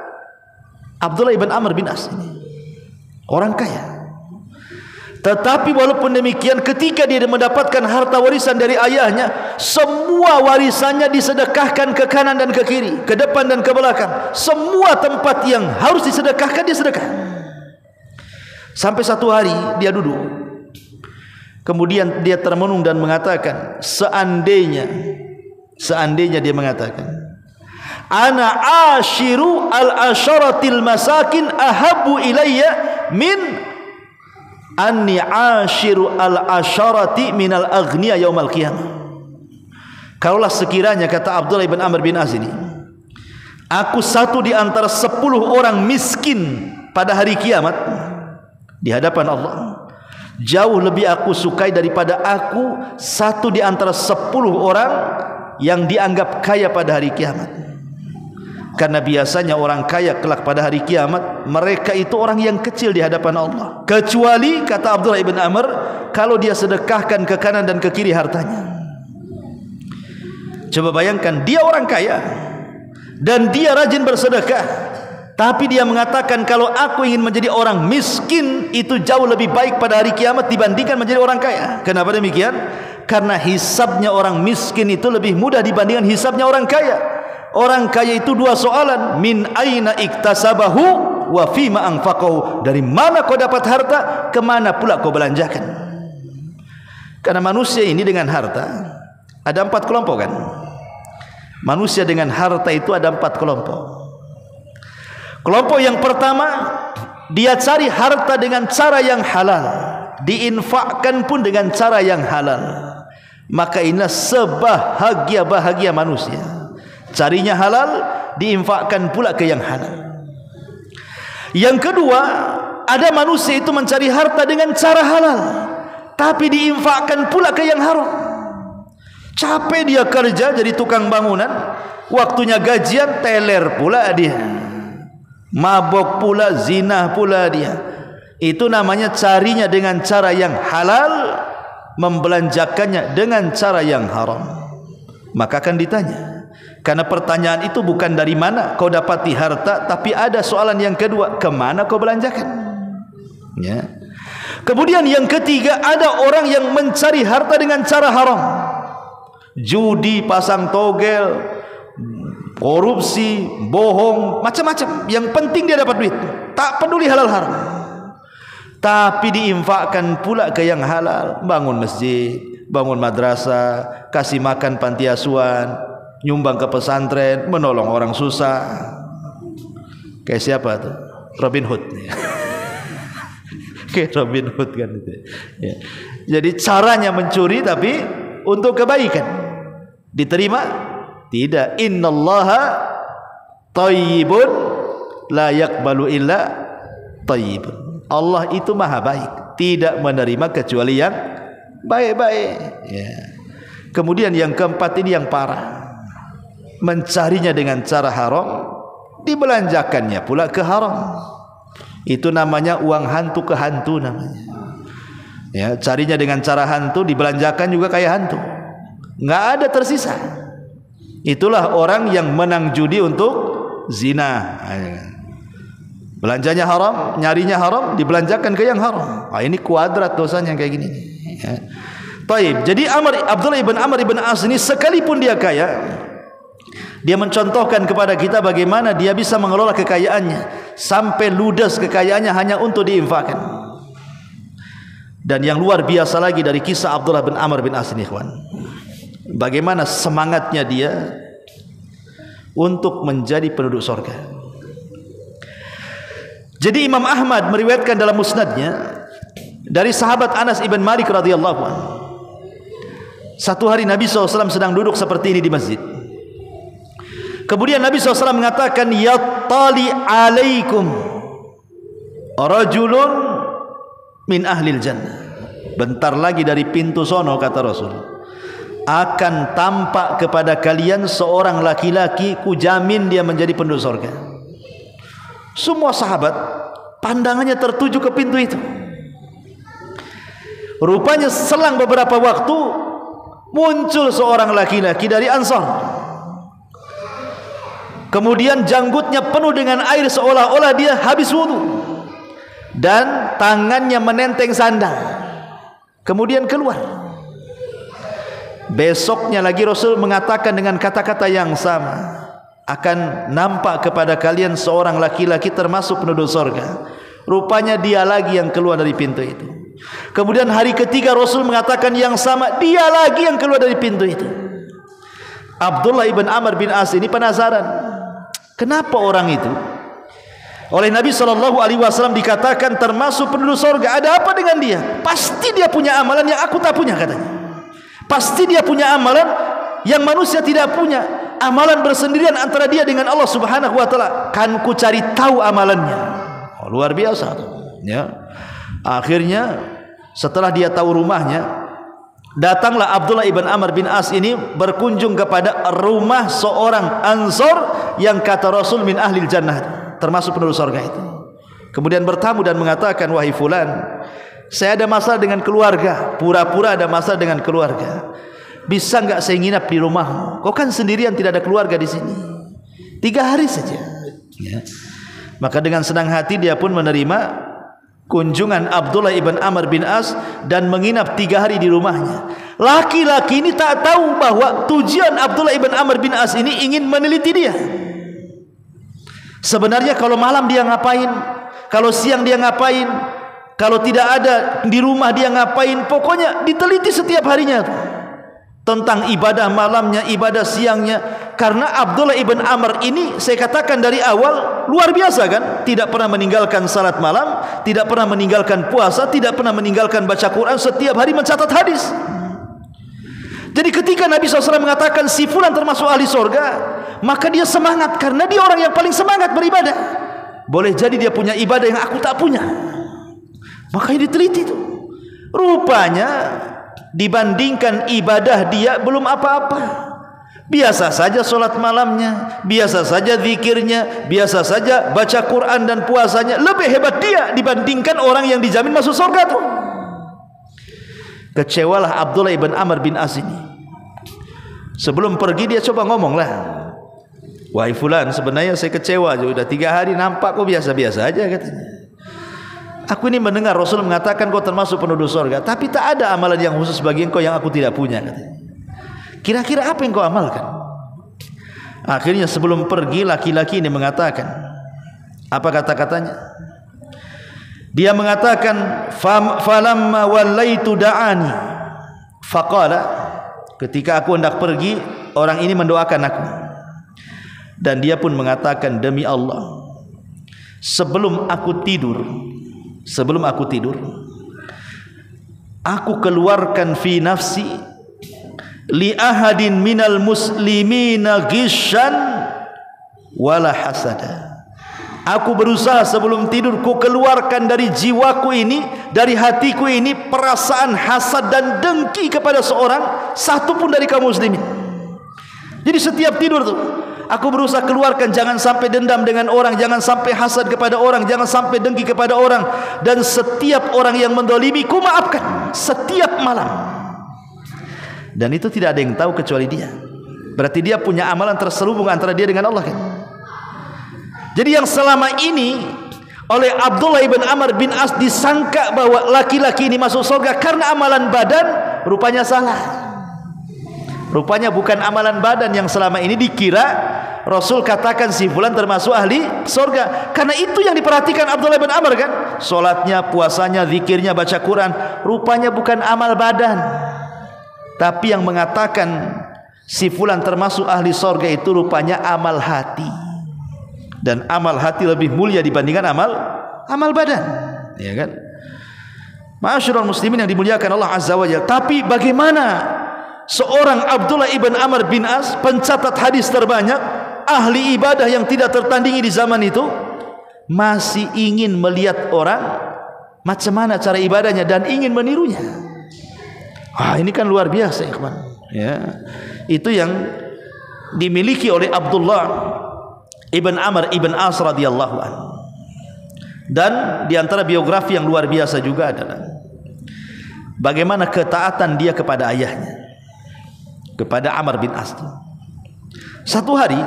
Abdullah ibn Amr bin As ini, orang kaya. Tetapi walaupun demikian, ketika dia mendapatkan harta warisan dari ayahnya, semua warisannya disedekahkan ke kanan dan ke kiri, ke depan dan ke belakang. Semua tempat yang harus disedekahkan, dia sedekah. Sampai satu hari dia duduk, kemudian dia termenung dan mengatakan, seandainya dia mengatakan, ana ashiru al-asharatil masakin ahabu ilayya min anni ashiru al-asharati minal aghniya yaumal qiyamah. Kalaulah sekiranya, kata Abdullah ibn Amr bin Az ini, aku satu di antara 10 orang miskin pada hari kiamat di hadapan Allah, jauh lebih aku sukai daripada aku satu di antara 10 orang yang dianggap kaya pada hari kiamat. Karena biasanya orang kaya kelak pada hari kiamat, mereka itu orang yang kecil di hadapan Allah. Kecuali, kata Abdullah ibn Amr, kalau dia sedekahkan ke kanan dan ke kiri hartanya. Coba bayangkan, dia orang kaya dan dia rajin bersedekah, tapi dia mengatakan, kalau aku ingin menjadi orang miskin itu jauh lebih baik pada hari kiamat dibandingkan menjadi orang kaya. Kenapa demikian? Karena hisabnya orang miskin itu lebih mudah dibandingkan hisabnya orang kaya. Orang kaya itu dua soalan, min aina iktasabahu wa fima anfaqahu. Dari mana kau dapat harta, kemana pula kau belanjakan. Karena manusia ini dengan harta ada 4 kelompok kan. Manusia dengan harta itu ada 4 kelompok. Kelompok yang pertama, dia cari harta dengan cara yang halal, diinfakkan pun dengan cara yang halal. Maka inilah sebahagia-bahagia manusia. Carinya halal, diinfakkan pula ke yang halal. Yang kedua, ada manusia itu mencari harta dengan cara halal, tapi diinfakkan pula ke yang haram. Capek dia kerja jadi tukang bangunan, waktunya gajian teler pula dia, mabok pula, zina pula dia. Itu namanya carinya dengan cara yang halal, membelanjakannya dengan cara yang haram. Maka akan ditanya, karena pertanyaan itu bukan dari mana kau dapati harta, tapi ada soalan yang kedua, kemana kau belanjakan. Ya. Kemudian yang ketiga, ada orang yang mencari harta dengan cara haram. Judi, pasang togel, korupsi, bohong, macam-macam. Yang penting dia dapat duit, tak peduli halal haram. Tapi diinfakkan pula ke yang halal, bangun masjid, bangun madrasah, kasih makan panti asuhan, nyumbang ke pesantren, menolong orang susah. Kayak siapa tuh? Robin Hood. Kayak Robin Hood kan itu. Ya. Jadi caranya mencuri tapi untuk kebaikan. Diterima? Tidak. Innallaha thayyibun la yaqbalu illa thayyibun. Allah itu maha baik, tidak menerima kecuali yang baik-baik. Ya. Kemudian yang keempat ini yang parah, mencarinya dengan cara haram, dibelanjakannya pula ke haram. Itu namanya uang hantu ke hantu namanya. Ya, carinya dengan cara hantu, dibelanjakan juga kayak hantu, nggak ada tersisa. Itulah orang yang menang judi untuk zina. Belanjanya haram, nyarinya haram, dibelanjakan ke yang haram. Ini kuadrat dosanya kayak gini. Ya. Taib. Jadi Abdullah ibn Amr ibn As ini sekalipun dia kaya, dia mencontohkan kepada kita bagaimana dia bisa mengelola kekayaannya sampai ludes kekayaannya hanya untuk diinfakkan. Dan yang luar biasa lagi dari kisah Abdullah bin Amr bin As ini, ikhwan, bagaimana semangatnya dia untuk menjadi penduduk surga. Jadi Imam Ahmad meriwayatkan dalam musnadnya dari sahabat Anas ibn Malik radhiyallahu anhu. Satu hari Nabi SAW sedang duduk seperti ini di masjid. Kemudian Nabi SAW mengatakan, yattali alaikum rajulun min ahlil jannah. Bentar lagi dari pintu sono, kata Rasul, akan tampak kepada kalian seorang laki-laki, kujamin dia menjadi penduduk surga. Semua sahabat pandangannya tertuju ke pintu itu. Rupanya selang beberapa waktu muncul seorang laki-laki dari Ansar. Kemudian janggutnya penuh dengan air seolah-olah dia habis wudu, dan tangannya menenteng sandal. Kemudian keluar. Besoknya lagi Rasul mengatakan dengan kata-kata yang sama, akan nampak kepada kalian seorang laki-laki termasuk penduduk surga. Rupanya dia lagi yang keluar dari pintu itu. Kemudian hari ketiga Rasul mengatakan yang sama, dia lagi yang keluar dari pintu itu. Abdullah ibn Amr bin As ini penasaran, kenapa orang itu oleh Nabi SAW dikatakan termasuk penduduk surga? Ada apa dengan dia? Pasti dia punya amalan yang aku tak punya, katanya. Pasti dia punya amalan yang manusia tidak punya. Amalan bersendirian antara dia dengan Allah Subhanahu wa taala. Kan ku cari tahu amalannya. Luar biasa tuh, ya. Akhirnya setelah dia tahu rumahnya, datanglah Abdullah ibn Amr bin As ini berkunjung kepada rumah seorang Ansor yang kata Rasul min ahlil jannah, termasuk penduduk surga itu. Kemudian bertamu dan mengatakan, wahai fulan, saya ada masalah dengan keluarga, pura-pura ada masalah dengan keluarga. Bisa enggak saya nginap di rumahmu? Kau kan sendirian, tidak ada keluarga di sini. 3 hari saja. Ya. Maka dengan senang hati dia pun menerima kunjungan Abdullah ibn Amr bin As dan menginap 3 hari di rumahnya. Laki-laki ini tak tahu bahwa tujuan Abdullah ibn Amr bin As ini ingin meneliti dia. Sebenarnya kalau malam dia ngapain, kalau siang dia ngapain, kalau tidak ada di rumah dia ngapain, pokoknya diteliti setiap harinya tentang ibadah malamnya, ibadah siangnya. Karena Abdullah ibn Amr ini, saya katakan dari awal, luar biasa kan, tidak pernah meninggalkan salat malam, tidak pernah meninggalkan puasa, tidak pernah meninggalkan baca Quran, setiap hari mencatat hadis. Jadi ketika Nabi SAW mengatakan si fulan termasuk ahli surga, maka dia semangat, karena dia orang yang paling semangat beribadah. Boleh jadi dia punya ibadah yang aku tak punya. Makanya diteliti itu. Rupanya dibandingkan ibadah dia belum apa-apa. Biasa saja solat malamnya, biasa saja zikirnya, biasa saja baca Quran dan puasanya. Lebih hebat dia dibandingkan orang yang dijamin masuk surga tuh. Kecewalah Abdullah ibn Amr bin As ini. Sebelum pergi dia coba ngomong lah, wahai fulan, sebenarnya saya kecewa, sudah 3 hari nampak kok biasa-biasa aja katanya. Aku ini mendengar Rasul mengatakan kau termasuk penduduk surga, tapi tak ada amalan yang khusus bagi engkau yang aku tidak punya katanya. Kira-kira apa yang kau amalkan? Akhirnya sebelum pergi laki-laki ini mengatakan, apa kata-katanya? Dia mengatakan, falamma wallaitu da'ani faqala, ketika aku hendak pergi, orang ini mendoakan aku. Dan dia pun mengatakan, demi Allah, sebelum aku tidur, aku keluarkan fi nafsi li ahadin minal muslimina gishan wala hasada. Aku berusaha sebelum tidur ku keluarkan dari jiwaku ini, dari hatiku ini, perasaan hasad dan dengki kepada seorang satu pun dari kaum muslimin. Jadi setiap tidur tuh aku berusaha keluarkan, jangan sampai dendam dengan orang, jangan sampai hasad kepada orang, jangan sampai dengki kepada orang, dan setiap orang yang mendolimi ku maafkan setiap malam. Dan itu tidak ada yang tahu kecuali dia. Berarti dia punya amalan terselubung antara dia dengan Allah kan. Jadi yang selama ini oleh Abdullah ibn Amr bin As disangka bahwa laki-laki ini masuk surga karena amalan badan, rupanya salah. Rupanya bukan amalan badan yang selama ini dikira Rasul katakan si fulan termasuk ahli surga. Karena itu yang diperhatikan Abdullah ibn Amr kan. Salatnya, puasanya, zikirnya, baca Quran, rupanya bukan amal badan. Tapi yang mengatakan si fulan termasuk ahli surga itu rupanya amal hati. Dan amal hati lebih mulia dibandingkan amal badan, ya kan? Ma'asyiral muslimin yang dimuliakan Allah Azza wa Jalla. Tapi bagaimana seorang Abdullah ibn Amr bin As, pencatat hadis terbanyak, ahli ibadah yang tidak tertandingi di zaman itu, masih ingin melihat orang macam mana cara ibadahnya dan ingin menirunya. Ini kan luar biasa, ikhwan. Ya, itu yang dimiliki oleh Abdullah ibn Amr ibn As radhiyallahu anhu. Dan diantara biografi yang luar biasa juga adalah bagaimana ketaatan dia kepada ayahnya, kepada Amr bin As. Satu hari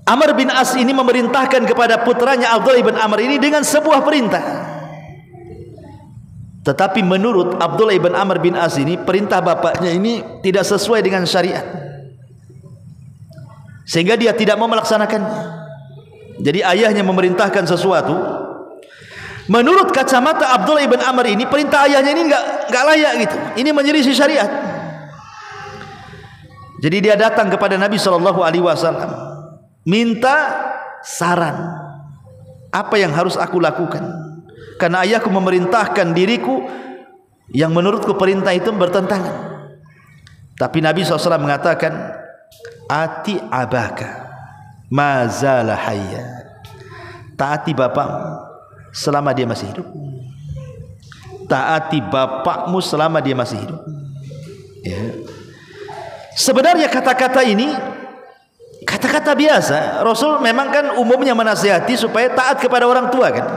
Amr bin As ini memerintahkan kepada putranya Abdullah ibn Amr ini dengan sebuah perintah. Tetapi menurut Abdullah ibn Amr bin As ini, perintah bapaknya ini tidak sesuai dengan syariat, sehingga dia tidak mau melaksanakannya. Jadi ayahnya memerintahkan sesuatu, menurut kacamata Abdullah ibn Amr ini, perintah ayahnya ini enggak layak gitu. Ini menyelisih syariat. Jadi dia datang kepada Nabi SAW, minta saran, apa yang harus aku lakukan? Karena ayahku memerintahkan diriku yang menurutku perintah itu bertentangan. Tapi Nabi SAW mengatakan, ati abaka mazala hayya, taati bapakmu selama dia masih hidup. Taati bapakmu selama dia masih hidup. Ya. Sebenarnya kata-kata ini kata-kata biasa. Rasul memang kan umumnya menasihati supaya taat kepada orang tua kan.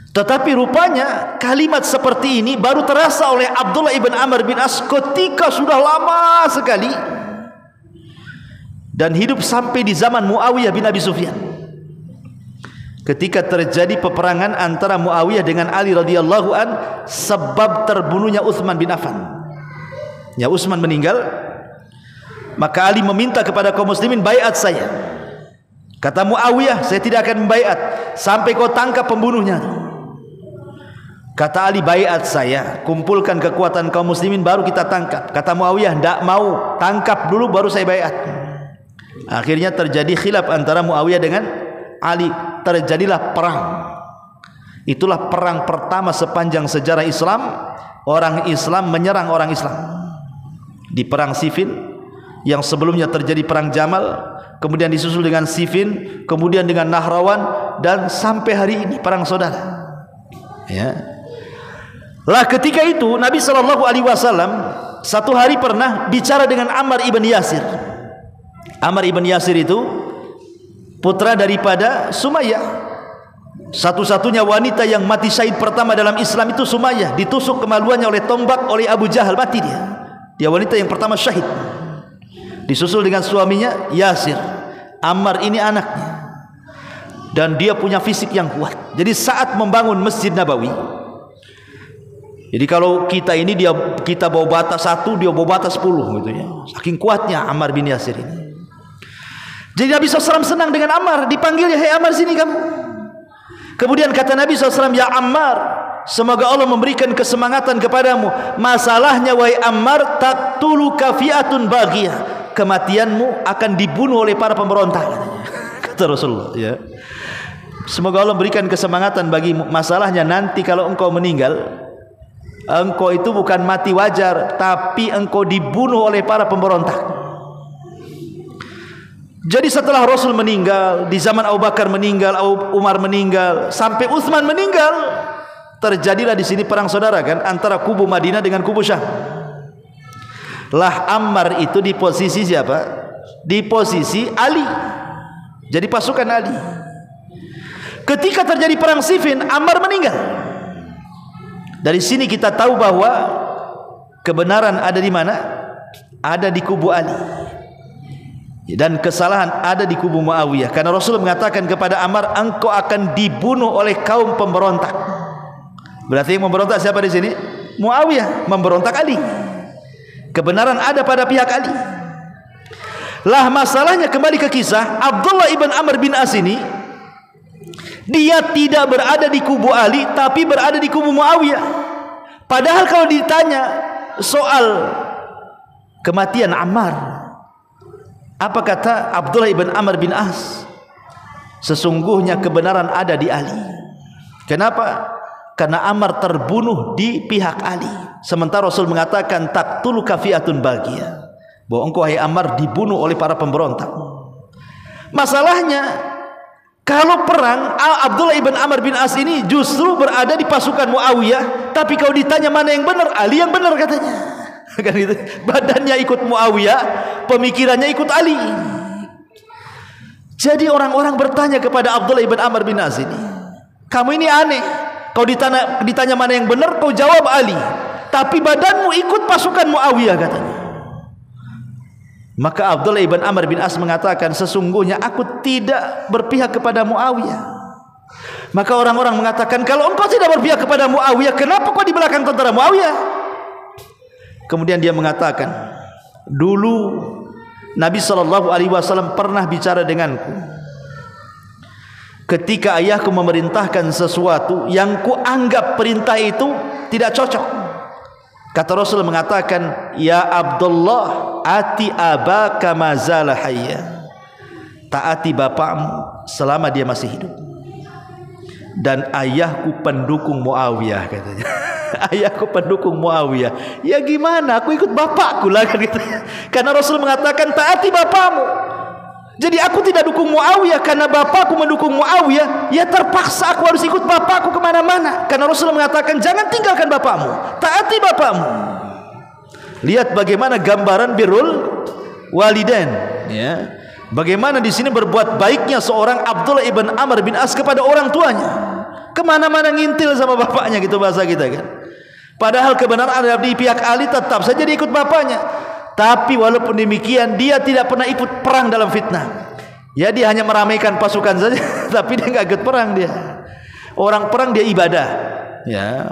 Tetapi rupanya kalimat seperti ini baru terasa oleh Abdullah ibn Amr bin As ketika sudah lama sekali dan hidup sampai di zaman Muawiyah bin Abi Sufyan. Ketika terjadi peperangan antara Muawiyah dengan Ali radhiyallahu an sebab terbunuhnya Utsman bin Affan. Ya, Utsman meninggal, maka Ali meminta kepada kaum muslimin, baiat saya. Kata Muawiyah, saya tidak akan membaiat sampai kau tangkap pembunuhnya. Kata Ali, baiat saya, kumpulkan kekuatan kaum muslimin baru kita tangkap. Kata Muawiyah, tidak mau, tangkap dulu baru saya baiat. Akhirnya terjadi khilaf antara Muawiyah dengan Ali, terjadilah perang. Itulah perang pertama sepanjang sejarah Islam, orang Islam menyerang orang Islam. Di perang Siffin yang sebelumnya terjadi perang Jamal, kemudian disusul dengan Siffin, kemudian dengan Nahrawan, dan sampai hari ini perang saudara. Ya. Lah ketika itu Nabi SAW satu hari pernah bicara dengan Ammar ibn Yasir. Ammar ibn Yasir itu putra daripada Sumayyah. Satu-satunya wanita yang mati syahid pertama dalam Islam itu Sumayyah, ditusuk kemaluannya oleh tombak oleh Abu Jahal, mati dia. Dia wanita yang pertama syahid. Disusul dengan suaminya Yasir. Ammar ini anaknya. Dan dia punya fisik yang kuat. Jadi saat membangun Masjid Nabawi, jadi kalau kita ini kita bawa bata 1, dia bawa bata 10 gitu ya. Saking kuatnya Ammar bin Yasir ini. Jadi Nabi SAW senang dengan Ammar, dipanggil, ya hei Ammar, sini kamu. Kemudian kata Nabi SAW, ya Ammar, semoga Allah memberikan kesemangatan kepadamu. Masalahnya wahai Ammar, taqtuluka fi'atun baghiyah, kematianmu akan dibunuh oleh para pemberontak, kata Rasulullah ya. Semoga Allah berikan kesemangatan bagimu. Masalahnya nanti kalau engkau meninggal, engkau itu bukan mati wajar, tapi engkau dibunuh oleh para pemberontak. Jadi setelah Rasul meninggal, di zaman Abu Bakar meninggal, Umar meninggal, sampai Utsman meninggal, terjadilah di sini perang saudara kan, antara kubu Madinah dengan kubu Syam. Lah Ammar itu di posisi siapa? Di posisi Ali. Jadi pasukan Ali. Ketika terjadi perang Siffin, Ammar meninggal. Dari sini kita tahu bahwa kebenaran ada di mana? Ada di kubu Ali. Dan kesalahan ada di kubu Muawiyah. Karena Rasul mengatakan kepada Ammar, engkau akan dibunuh oleh kaum pemberontak. Berarti yang memberontak siapa di sini? Muawiyah, memberontak Ali. Kebenaran ada pada pihak Ali. Lah masalahnya kembali ke kisah Abdullah ibn Amr bin As ini, dia tidak berada di kubu Ali, tapi berada di kubu Muawiyah. Padahal kalau ditanya soal kematian Ammar, apa kata Abdullah ibn Amr bin As? Sesungguhnya kebenaran ada di Ali. Kenapa? Karena Ammar terbunuh di pihak Ali. Sementara Rasul mengatakan taqtuluka fi'atun baghiyah, bahwa engkau hai Ammar dibunuh oleh para pemberontak. Masalahnya kalau perang, Abdullah ibn Amr bin As ini justru berada di pasukan Muawiyah, tapi kalau ditanya mana yang benar, Ali yang benar katanya. Kan gitu. Badannya ikut Muawiyah, pemikirannya ikut Ali. Jadi orang-orang bertanya kepada Abdullah ibn Amr bin As ini, kamu ini aneh. Kau ditanya mana yang benar, kau jawab Ali, tapi badanmu ikut pasukan Muawiyah katanya. Maka Abdullah ibn Amr bin As mengatakan, sesungguhnya aku tidak berpihak kepada Muawiyah. Maka orang-orang mengatakan, kalau engkau tidak berpihak kepada Muawiyah, kenapa kau di belakang tentara Muawiyah? Kemudian dia mengatakan, dulu Nabi SAW pernah bicara denganku ketika ayahku memerintahkan sesuatu yang kuanggap perintah itu tidak cocok. Kata Rasul mengatakan, ya Abdullah, ati abaka mazala hayya, taati bapakmu selama dia masih hidup. Dan ayahku pendukung Muawiyah katanya. Ayahku pendukung Muawiyah. Ya gimana, aku ikut bapakku lah kan gitu. Karena Rasul mengatakan taati bapakmu. Jadi aku tidak dukung Muawiyah karena bapakku mendukung Muawiyah, ya terpaksa aku harus ikut bapakku kemana-mana. Karena Rasul mengatakan jangan tinggalkan bapakmu, taati bapakmu. Lihat bagaimana gambaran birrul walidain, ya. Bagaimana di sini berbuat baiknya seorang Abdullah ibn Amr bin As kepada orang tuanya. Kemana-mana ngintil sama bapaknya gitu bahasa kita kan. Padahal kebenaran ada di pihak Ali, tetap saja dia ikut bapaknya. Tapi walaupun demikian dia tidak pernah ikut perang dalam fitnah. Ya dia hanya meramaikan pasukan saja, tapi dia nggak ikut perang dia. Orang perang dia ibadah, ya.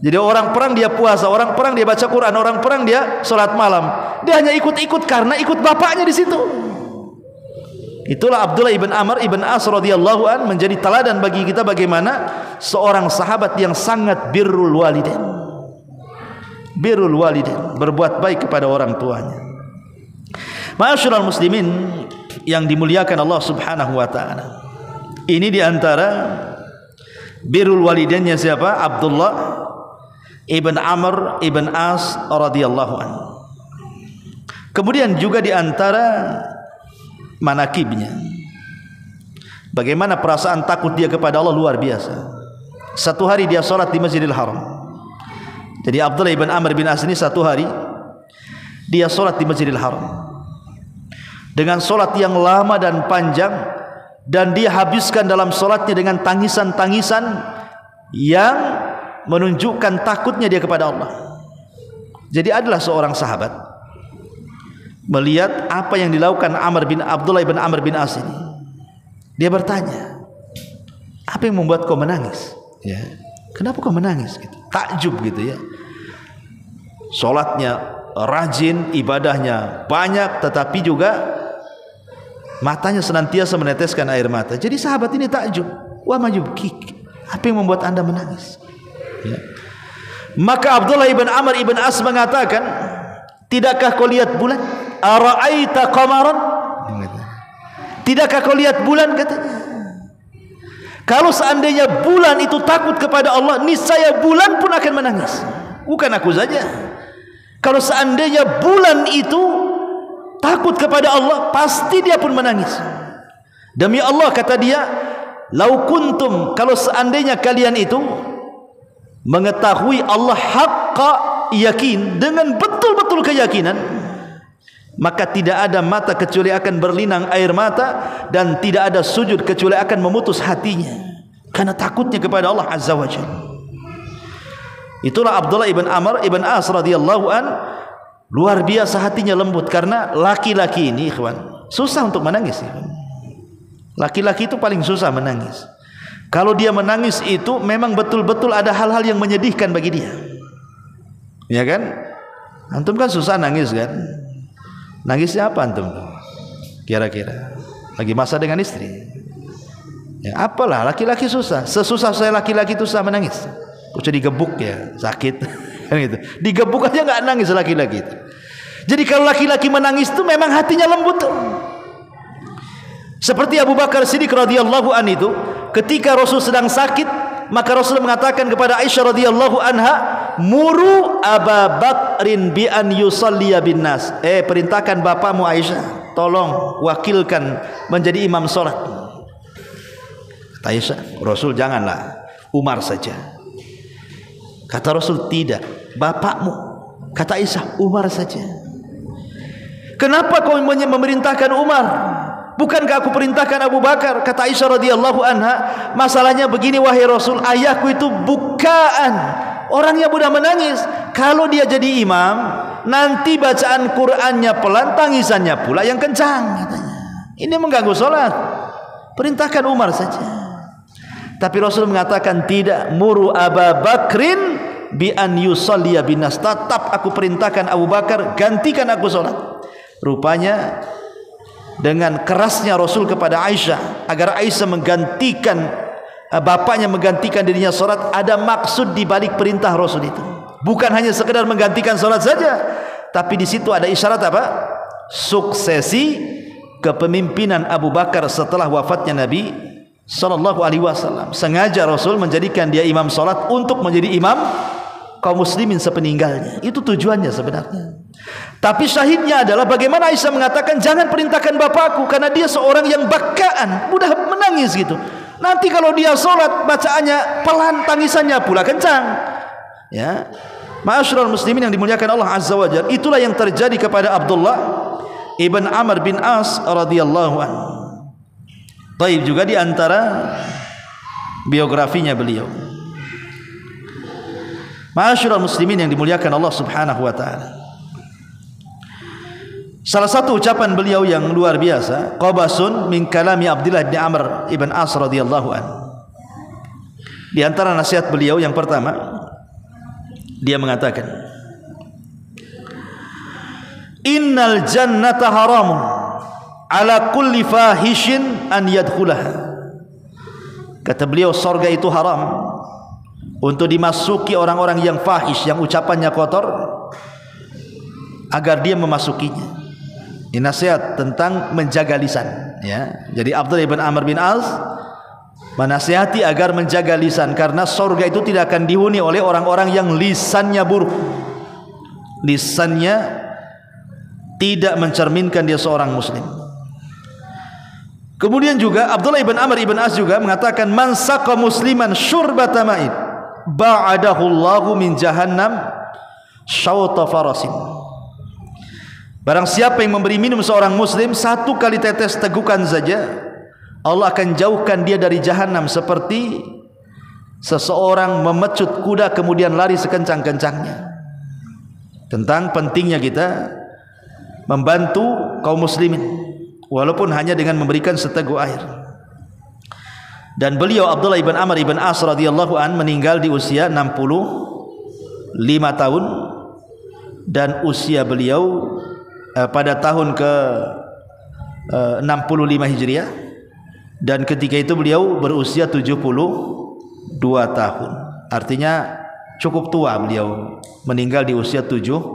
Jadi orang perang dia puasa, orang perang dia baca Quran, orang perang dia sholat malam. Dia hanya ikut-ikut karena ikut bapaknya di situ. Itulah Abdullah ibn Amr ibn As radhiyallahu an menjadi teladan bagi kita bagaimana seorang sahabat yang sangat birrul walidain. Birrul walidain, berbuat baik kepada orang tuanya. Ma'asyiral muslimin yang dimuliakan Allah Subhanahu wa taala. Ini di antara birrul walidainnya siapa? Abdullah ibn Amr ibn As radhiyallahu anhu. Kemudian juga di antara manakibnya, bagaimana perasaan takut dia kepada Allah luar biasa. Satu hari dia salat di Masjidil Haram. Jadi Abdullah ibn Amr bin As ini satu hari dia solat di Masjidil Haram dengan solat yang lama dan panjang, dan dia habiskan dalam solatnya dengan tangisan-tangisan yang menunjukkan takutnya dia kepada Allah. Jadi adalah seorang sahabat melihat apa yang dilakukan Abdullah ibn Amr bin As ini. Dia bertanya, apa yang membuat kau menangis? Ya, kenapa kau menangis? Gitu. Takjub gitu ya. Solatnya rajin, ibadahnya banyak, tetapi juga matanya senantiasa meneteskan air mata. Jadi sahabat ini takjub. Wa ma yubkik? Apa yang membuat anda menangis? Ya. Maka Abdullah ibn Amr ibn As mengatakan, tidakkah kau lihat bulan? Ara'aita qamaran? Tidakkah kau lihat bulan, katanya. Kalau seandainya bulan itu takut kepada Allah, niscaya bulan pun akan menangis. Bukan aku saja. Kalau seandainya bulan itu takut kepada Allah, pasti dia pun menangis. Demi Allah, kata dia, lau kuntum, kalau seandainya kalian itu mengetahui Allah haqqa yakin, dengan betul-betul keyakinan, maka tidak ada mata kecuali akan berlinang air mata, dan tidak ada sujud kecuali akan memutus hatinya karena takutnya kepada Allah Azza wa Jalla. Itulah Abdullah ibn Amr ibn As radhiyallahu an, luar biasa hatinya lembut, karena laki-laki ini ikhwan susah untuk menangis. Laki-laki itu paling susah menangis. Kalau dia menangis itu memang betul-betul ada hal-hal yang menyedihkan bagi dia, ya kan? Antum kan susah nangis kan? Nangisnya apa antum? Kira-kira lagi masa dengan istri. Ya, apalah, laki-laki susah. Sesusah saya laki-laki itu susah menangis. Kucu digebuk ya, sakit. Gitu. Digebuk aja nggak nangis laki-laki itu. Jadi kalau laki-laki menangis itu memang hatinya lembut. Seperti Abu Bakar Siddiq radhiyallahu an itu, ketika Rasul sedang sakit, maka Rasul mengatakan kepada Aisyah radhiyallahu anha, muru Aba Bakrin bi an yusalliya bin nas. Perintahkan bapakmu Aisyah, tolong wakilkan menjadi imam salat. Kata Aisyah, Rasul janganlah, Umar saja. Kata Rasul, tidak, bapakmu. Kata Aisyah, Umar saja. Kenapa kau memerintahkan Umar? Bukankah aku perintahkan Abu Bakar? Kata Aisyah radhiyallahu anha, masalahnya begini wahai Rasul, ayahku itu bukaan, orangnya mudah menangis. Kalau dia jadi imam, nanti bacaan Qur'annya pelan, tangisannya pula yang kencang, katanya. Ini mengganggu sholat. Perintahkan Umar saja. Tapi Rasul mengatakan tidak, muru Aba Bakrin bi an yusalliya binas. Tetap aku perintahkan Abu Bakar, gantikan aku sholat. Rupanya dengan kerasnya Rasul kepada Aisyah agar Aisyah menggantikan bapaknya, menggantikan dirinya sholat, ada maksud di balik perintah Rasul itu. Bukan hanya sekedar menggantikan sholat saja, tapi di situ ada isyarat apa? Suksesi kepemimpinan Abu Bakar setelah wafatnya Nabi sallallahu alaihi wasallam. Sengaja Rasul menjadikan dia imam sholat untuk menjadi imam kaum muslimin sepeninggalnya. Itu tujuannya sebenarnya. Tapi syahidnya adalah bagaimana Aisyah mengatakan, jangan perintahkan bapakku, karena dia seorang yang bakaan, mudah menangis gitu. Nanti kalau dia sholat, bacaannya pelan, tangisannya pula kencang. Ya, ma'asyiral muslimin yang dimuliakan Allah Azza wa Jalla, itulah yang terjadi kepada Abdullah ibn Amr bin As radhiyallahu anhu. Taib juga di antara biografinya beliau. Ma'asyiral muslimin yang dimuliakan Allah Subhanahu wa taala. Salah satu ucapan beliau yang luar biasa, qabasun min kalami Abdullah bin Amr ibn As radhiyallahu anhu. Di antara nasihat beliau yang pertama, dia mengatakan, innal jannata haramun ala kulli fahishin an yadkhulaha. Kata beliau, surga itu haram untuk dimasuki orang-orang yang fahish, yang ucapannya kotor, agar dia memasukinya. Ini nasihat tentang menjaga lisan, ya. Jadi Abdullah ibn Amr bin As menasihati agar menjaga lisan, karena surga itu tidak akan dihuni oleh orang-orang yang lisannya buruk, lisannya tidak mencerminkan dia seorang muslim. Kemudian juga Abdullah ibn Amr ibn As juga mengatakan, man saqa musliman syurbata ma'in, ba'adahu Allahu min jahannam syauta farasin. Barang siapa yang memberi minum seorang muslim 1 kali tetes tegukan saja, Allah akan jauhkan dia dari jahanam seperti seseorang memecut kuda kemudian lari sekencang-kencangnya. Tentang pentingnya kita membantu kaum muslimin walaupun hanya dengan memberikan seteguk air. Dan beliau Abdullah ibn Amr ibn As radhiyallahu an meninggal di usia 65 tahun, dan usia beliau pada tahun ke 65 Hijriah, dan ketika itu beliau berusia 72 tahun. Artinya cukup tua beliau, meninggal di usia 72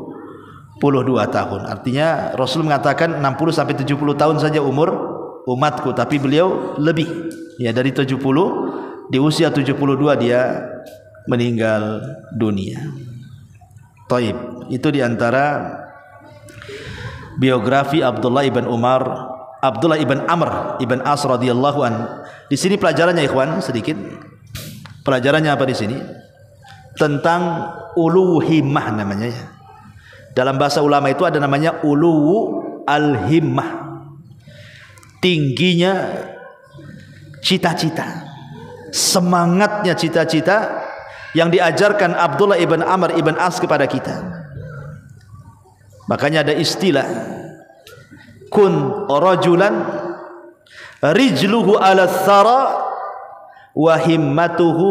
tahun. Artinya Rasul mengatakan 60 sampai 70 tahun saja umur umatku, tapi beliau lebih, ya, dari 70, di usia 72 dia meninggal dunia. Taib, itu diantara biografi Abdullah ibn Amr ibn As radhiyallahu an. Di sini pelajarannya ikhwan sedikit. Pelajarannya apa di sini? Tentang ulu himmah namanya ya. Dalam bahasa ulama itu ada namanya ulu al-himmah. Tingginya cita-cita, semangatnya cita-cita yang diajarkan Abdullah ibn Amr ibn As kepada kita. Makanya ada istilah kun rajulan rijluhu ala thara wa himmatuhu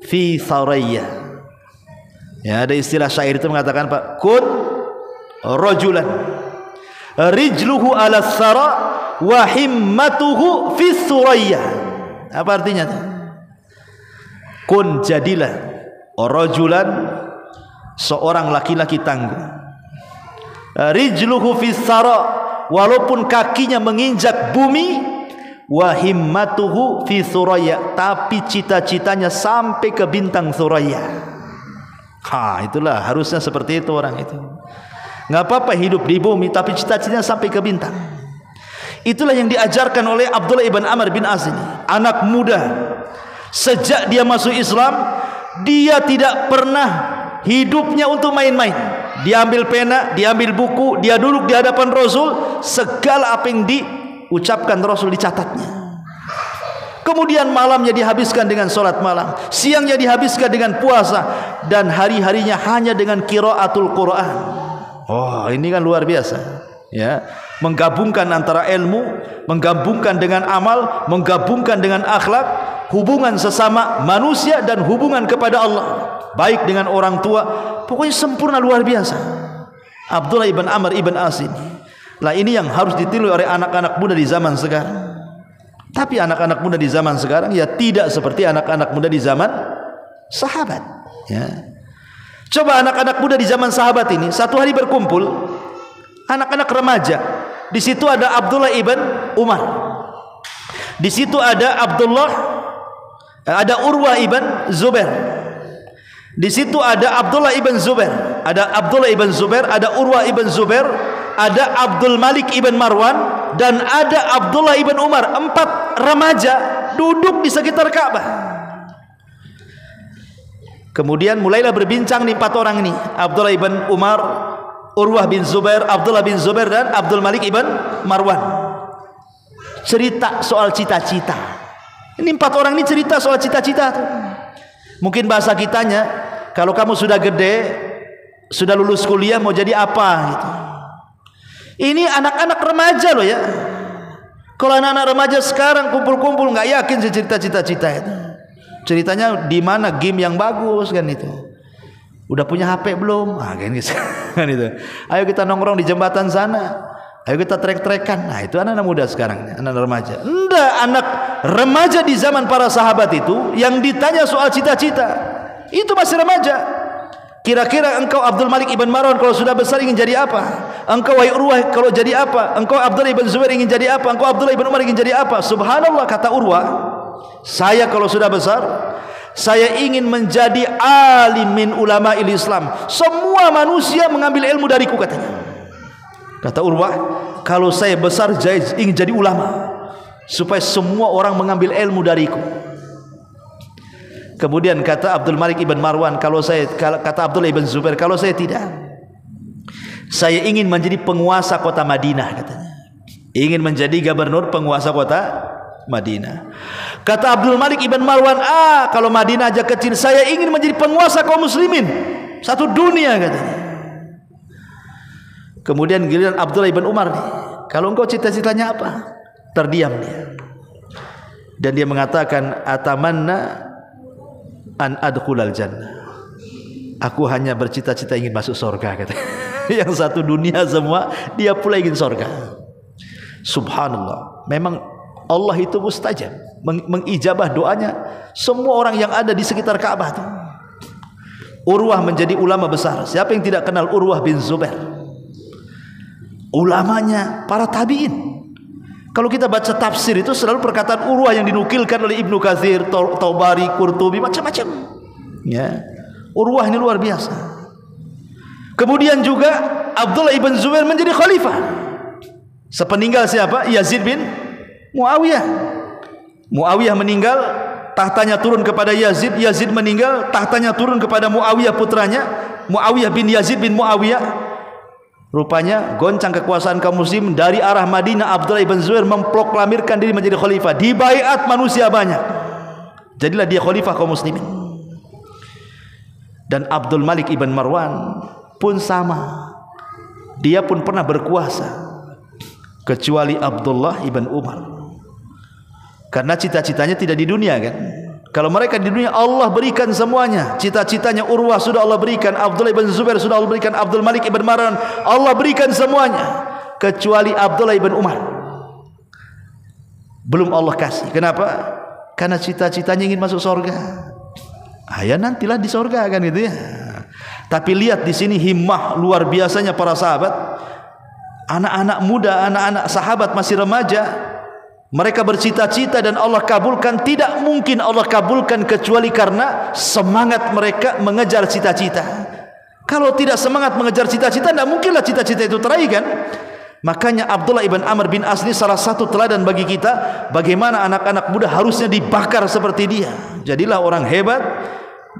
fi tharaya. Ya, ada istilah syair itu mengatakan, Pak, kun rajulan rijluhu ala thara wa himmatuhu fi thuraya. Apa artinya? Kun, jadilah rajulan, seorang laki-laki tangguh, rijluhu fi thara, walaupun kakinya menginjak bumi, wa himmatuhu fi thuraya, tapi cita-citanya sampai ke bintang Thuraya. Itulah harusnya seperti itu orang itu. Nggak apa-apa hidup di bumi, tapi cita-citanya sampai ke bintang. Itulah yang diajarkan oleh Abdullah ibn Amr bin As ini. Anak muda, sejak dia masuk Islam, dia tidak pernah hidupnya untuk main-main. Dia ambil pena, dia ambil buku, dia duduk di hadapan Rasul, segala apa yang diucapkan Rasul dicatatnya. Kemudian malamnya dihabiskan dengan sholat malam, siangnya dihabiskan dengan puasa, dan hari-harinya hanya dengan qiraatul Quran. Oh, ini kan luar biasa, ya. Menggabungkan antara ilmu, menggabungkan dengan amal, menggabungkan dengan akhlak, hubungan sesama manusia dan hubungan kepada Allah, baik dengan orang tua, pokoknya sempurna, luar biasa. Abdullah ibn Amr ibn As ini. Lah, ini yang harus ditiru oleh anak-anak muda di zaman sekarang. Tapi anak-anak muda di zaman sekarang ya tidak seperti anak-anak muda di zaman sahabat, ya. Coba anak-anak muda di zaman sahabat ini satu hari berkumpul, anak-anak remaja. Di situ ada Abdullah ibn Umar. Di situ ada Urwah ibn Zubair. Di situ ada Abdullah ibn Zubair, ada Urwah ibn Zubair, ada Abdul Malik ibn Marwan, dan ada Abdullah ibn Umar. 4 remaja duduk di sekitar Ka'bah. Kemudian mulailah berbincang nih 4 orang ini, Abdullah ibn Umar, Urwah bin Zubair, Abdullah bin Zubair, dan Abdul Malik ibn Marwan. Cerita soal cita-cita. Ini 4 orang ini cerita soal cita-cita. Mungkin bahasa kitanya, kalau kamu sudah gede, sudah lulus kuliah, mau jadi apa gitu. Ini anak-anak remaja loh ya. Kalau anak-anak remaja sekarang kumpul-kumpul, nggak yakin sih cerita cita-cita itu. Ceritanya di mana game yang bagus kan itu. Udah punya HP belum? Kan gitu. Ayo kita nongkrong di jembatan sana. Ayo kita trek-trekan. Nah, itu anak-anak muda sekarang, anak remaja. Enggak, anak remaja di zaman para sahabat itu yang ditanya soal cita-cita, itu masih remaja. Kira-kira engkau Abdul Malik ibn Marwan kalau sudah besar ingin jadi apa? Engkau wahai Urwah kalau jadi apa? Engkau Abdullah ibn Zubair ingin jadi apa? Engkau Abdullah ibn Umar ingin jadi apa? Subhanallah, kata Urwah, saya kalau sudah besar, saya ingin menjadi alim min ulama Islam. Semua manusia mengambil ilmu dariku, katanya. Kata Urwah, kalau saya besar saya ingin jadi ulama, supaya semua orang mengambil ilmu dariku. Kemudian kata Abdul Malik ibn Marwan, kata Abdullah ibn Zubair, kalau saya tidak, saya ingin menjadi penguasa kota Madinah katanya. Ingin menjadi gubernur penguasa kota Madinah. Kata Abdul Malik ibn Marwan, kalau Madinah aja kecil, saya ingin menjadi penguasa kaum muslimin satu dunia katanya. Kemudian giliran Abdullah ibn Umar nih, kalau engkau cita-citanya apa? Terdiam dia. Dan dia mengatakan, atamanna an adkhulal jannah. Aku hanya bercita-cita ingin masuk surga katanya. Yang satu dunia semua, dia pula ingin surga. Subhanallah, memang Allah itu mustajab, mengijabah doanya semua orang yang ada di sekitar Ka'bah itu. Urwah menjadi ulama besar. Siapa yang tidak kenal Urwah bin Zubair? Ulamanya para tabi'in. Kalau kita baca tafsir itu selalu perkataan Urwah yang dinukilkan oleh Ibnu Katsir, Taubari, Qurtubi, macam-macam. Ya. Urwah ini luar biasa. Kemudian juga Abdullah ibn Zubair menjadi khalifah. Sepeninggal siapa? Yazid bin Muawiyah. Muawiyah meninggal, tahtanya turun kepada Yazid. Yazid meninggal, tahtanya turun kepada Muawiyah putranya, Muawiyah bin Yazid bin Muawiyah. Rupanya goncang kekuasaan kaum muslim dari arah Madinah. Abdullah ibn Zubair memproklamirkan diri menjadi khalifah, dibaiat manusia banyak, jadilah dia khalifah kaum muslimin. Dan Abdul Malik ibn Marwan pun sama, dia pun pernah berkuasa, kecuali Abdullah ibn Umar, karena cita-citanya tidak di dunia kan. Kalau mereka di dunia Allah berikan semuanya. Cita-citanya Urwah sudah Allah berikan, Abdullah ibn Zubair sudah Allah berikan, Abdul Malik ibn Marwan Allah berikan semuanya, kecuali Abdullah ibn Umar belum Allah kasih. Kenapa? Karena cita-citanya ingin masuk surga. Ya nantilah di surga kan gitu ya. Tapi lihat di sini himmah luar biasanya para sahabat. Anak-anak muda, anak-anak sahabat masih remaja, mereka bercita-cita dan Allah kabulkan. Tidak mungkin Allah kabulkan kecuali karena semangat mereka mengejar cita-cita. Kalau tidak semangat mengejar cita-cita, tidak mungkinlah cita-cita itu teraih kan. Makanya Abdullah ibn Amr bin As ini salah satu teladan bagi kita, bagaimana anak-anak muda harusnya dibakar seperti dia. Jadilah orang hebat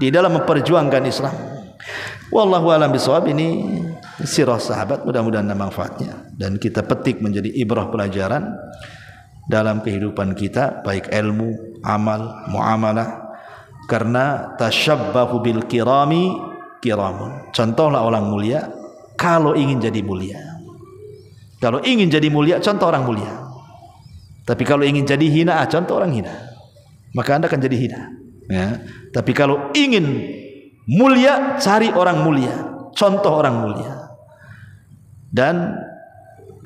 di dalam memperjuangkan Islam. Wallahu a'lam bishawab. Ini sirah sahabat, mudah-mudahan ada manfaatnya dan kita petik menjadi ibrah pelajaran dalam kehidupan kita, baik ilmu, amal, muamalah. Karena tasyabbahu bil kirami kiramun. Contohlah orang mulia kalau ingin jadi mulia. Kalau ingin jadi mulia, contoh orang mulia. Tapi kalau ingin jadi hina, contoh orang hina. Maka Anda akan jadi hina. Ya. Tapi kalau ingin mulia, cari orang mulia, contoh orang mulia. Dan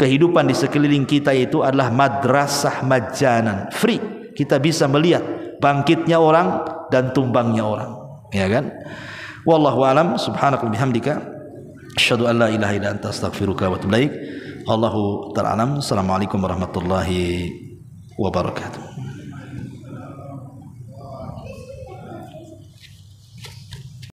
kehidupan di sekeliling kita itu adalah madrasah majanan, free. Kita bisa melihat bangkitnya orang dan tumbangnya orang, ya kan? Wallahu alam, subhanaka bihamdika, asyhadu an la ilaha illa anta astaghfiruka wa atubu ilaik. Allahu ta'ala alam. Assalamualaikum warahmatullahi wabarakatuh.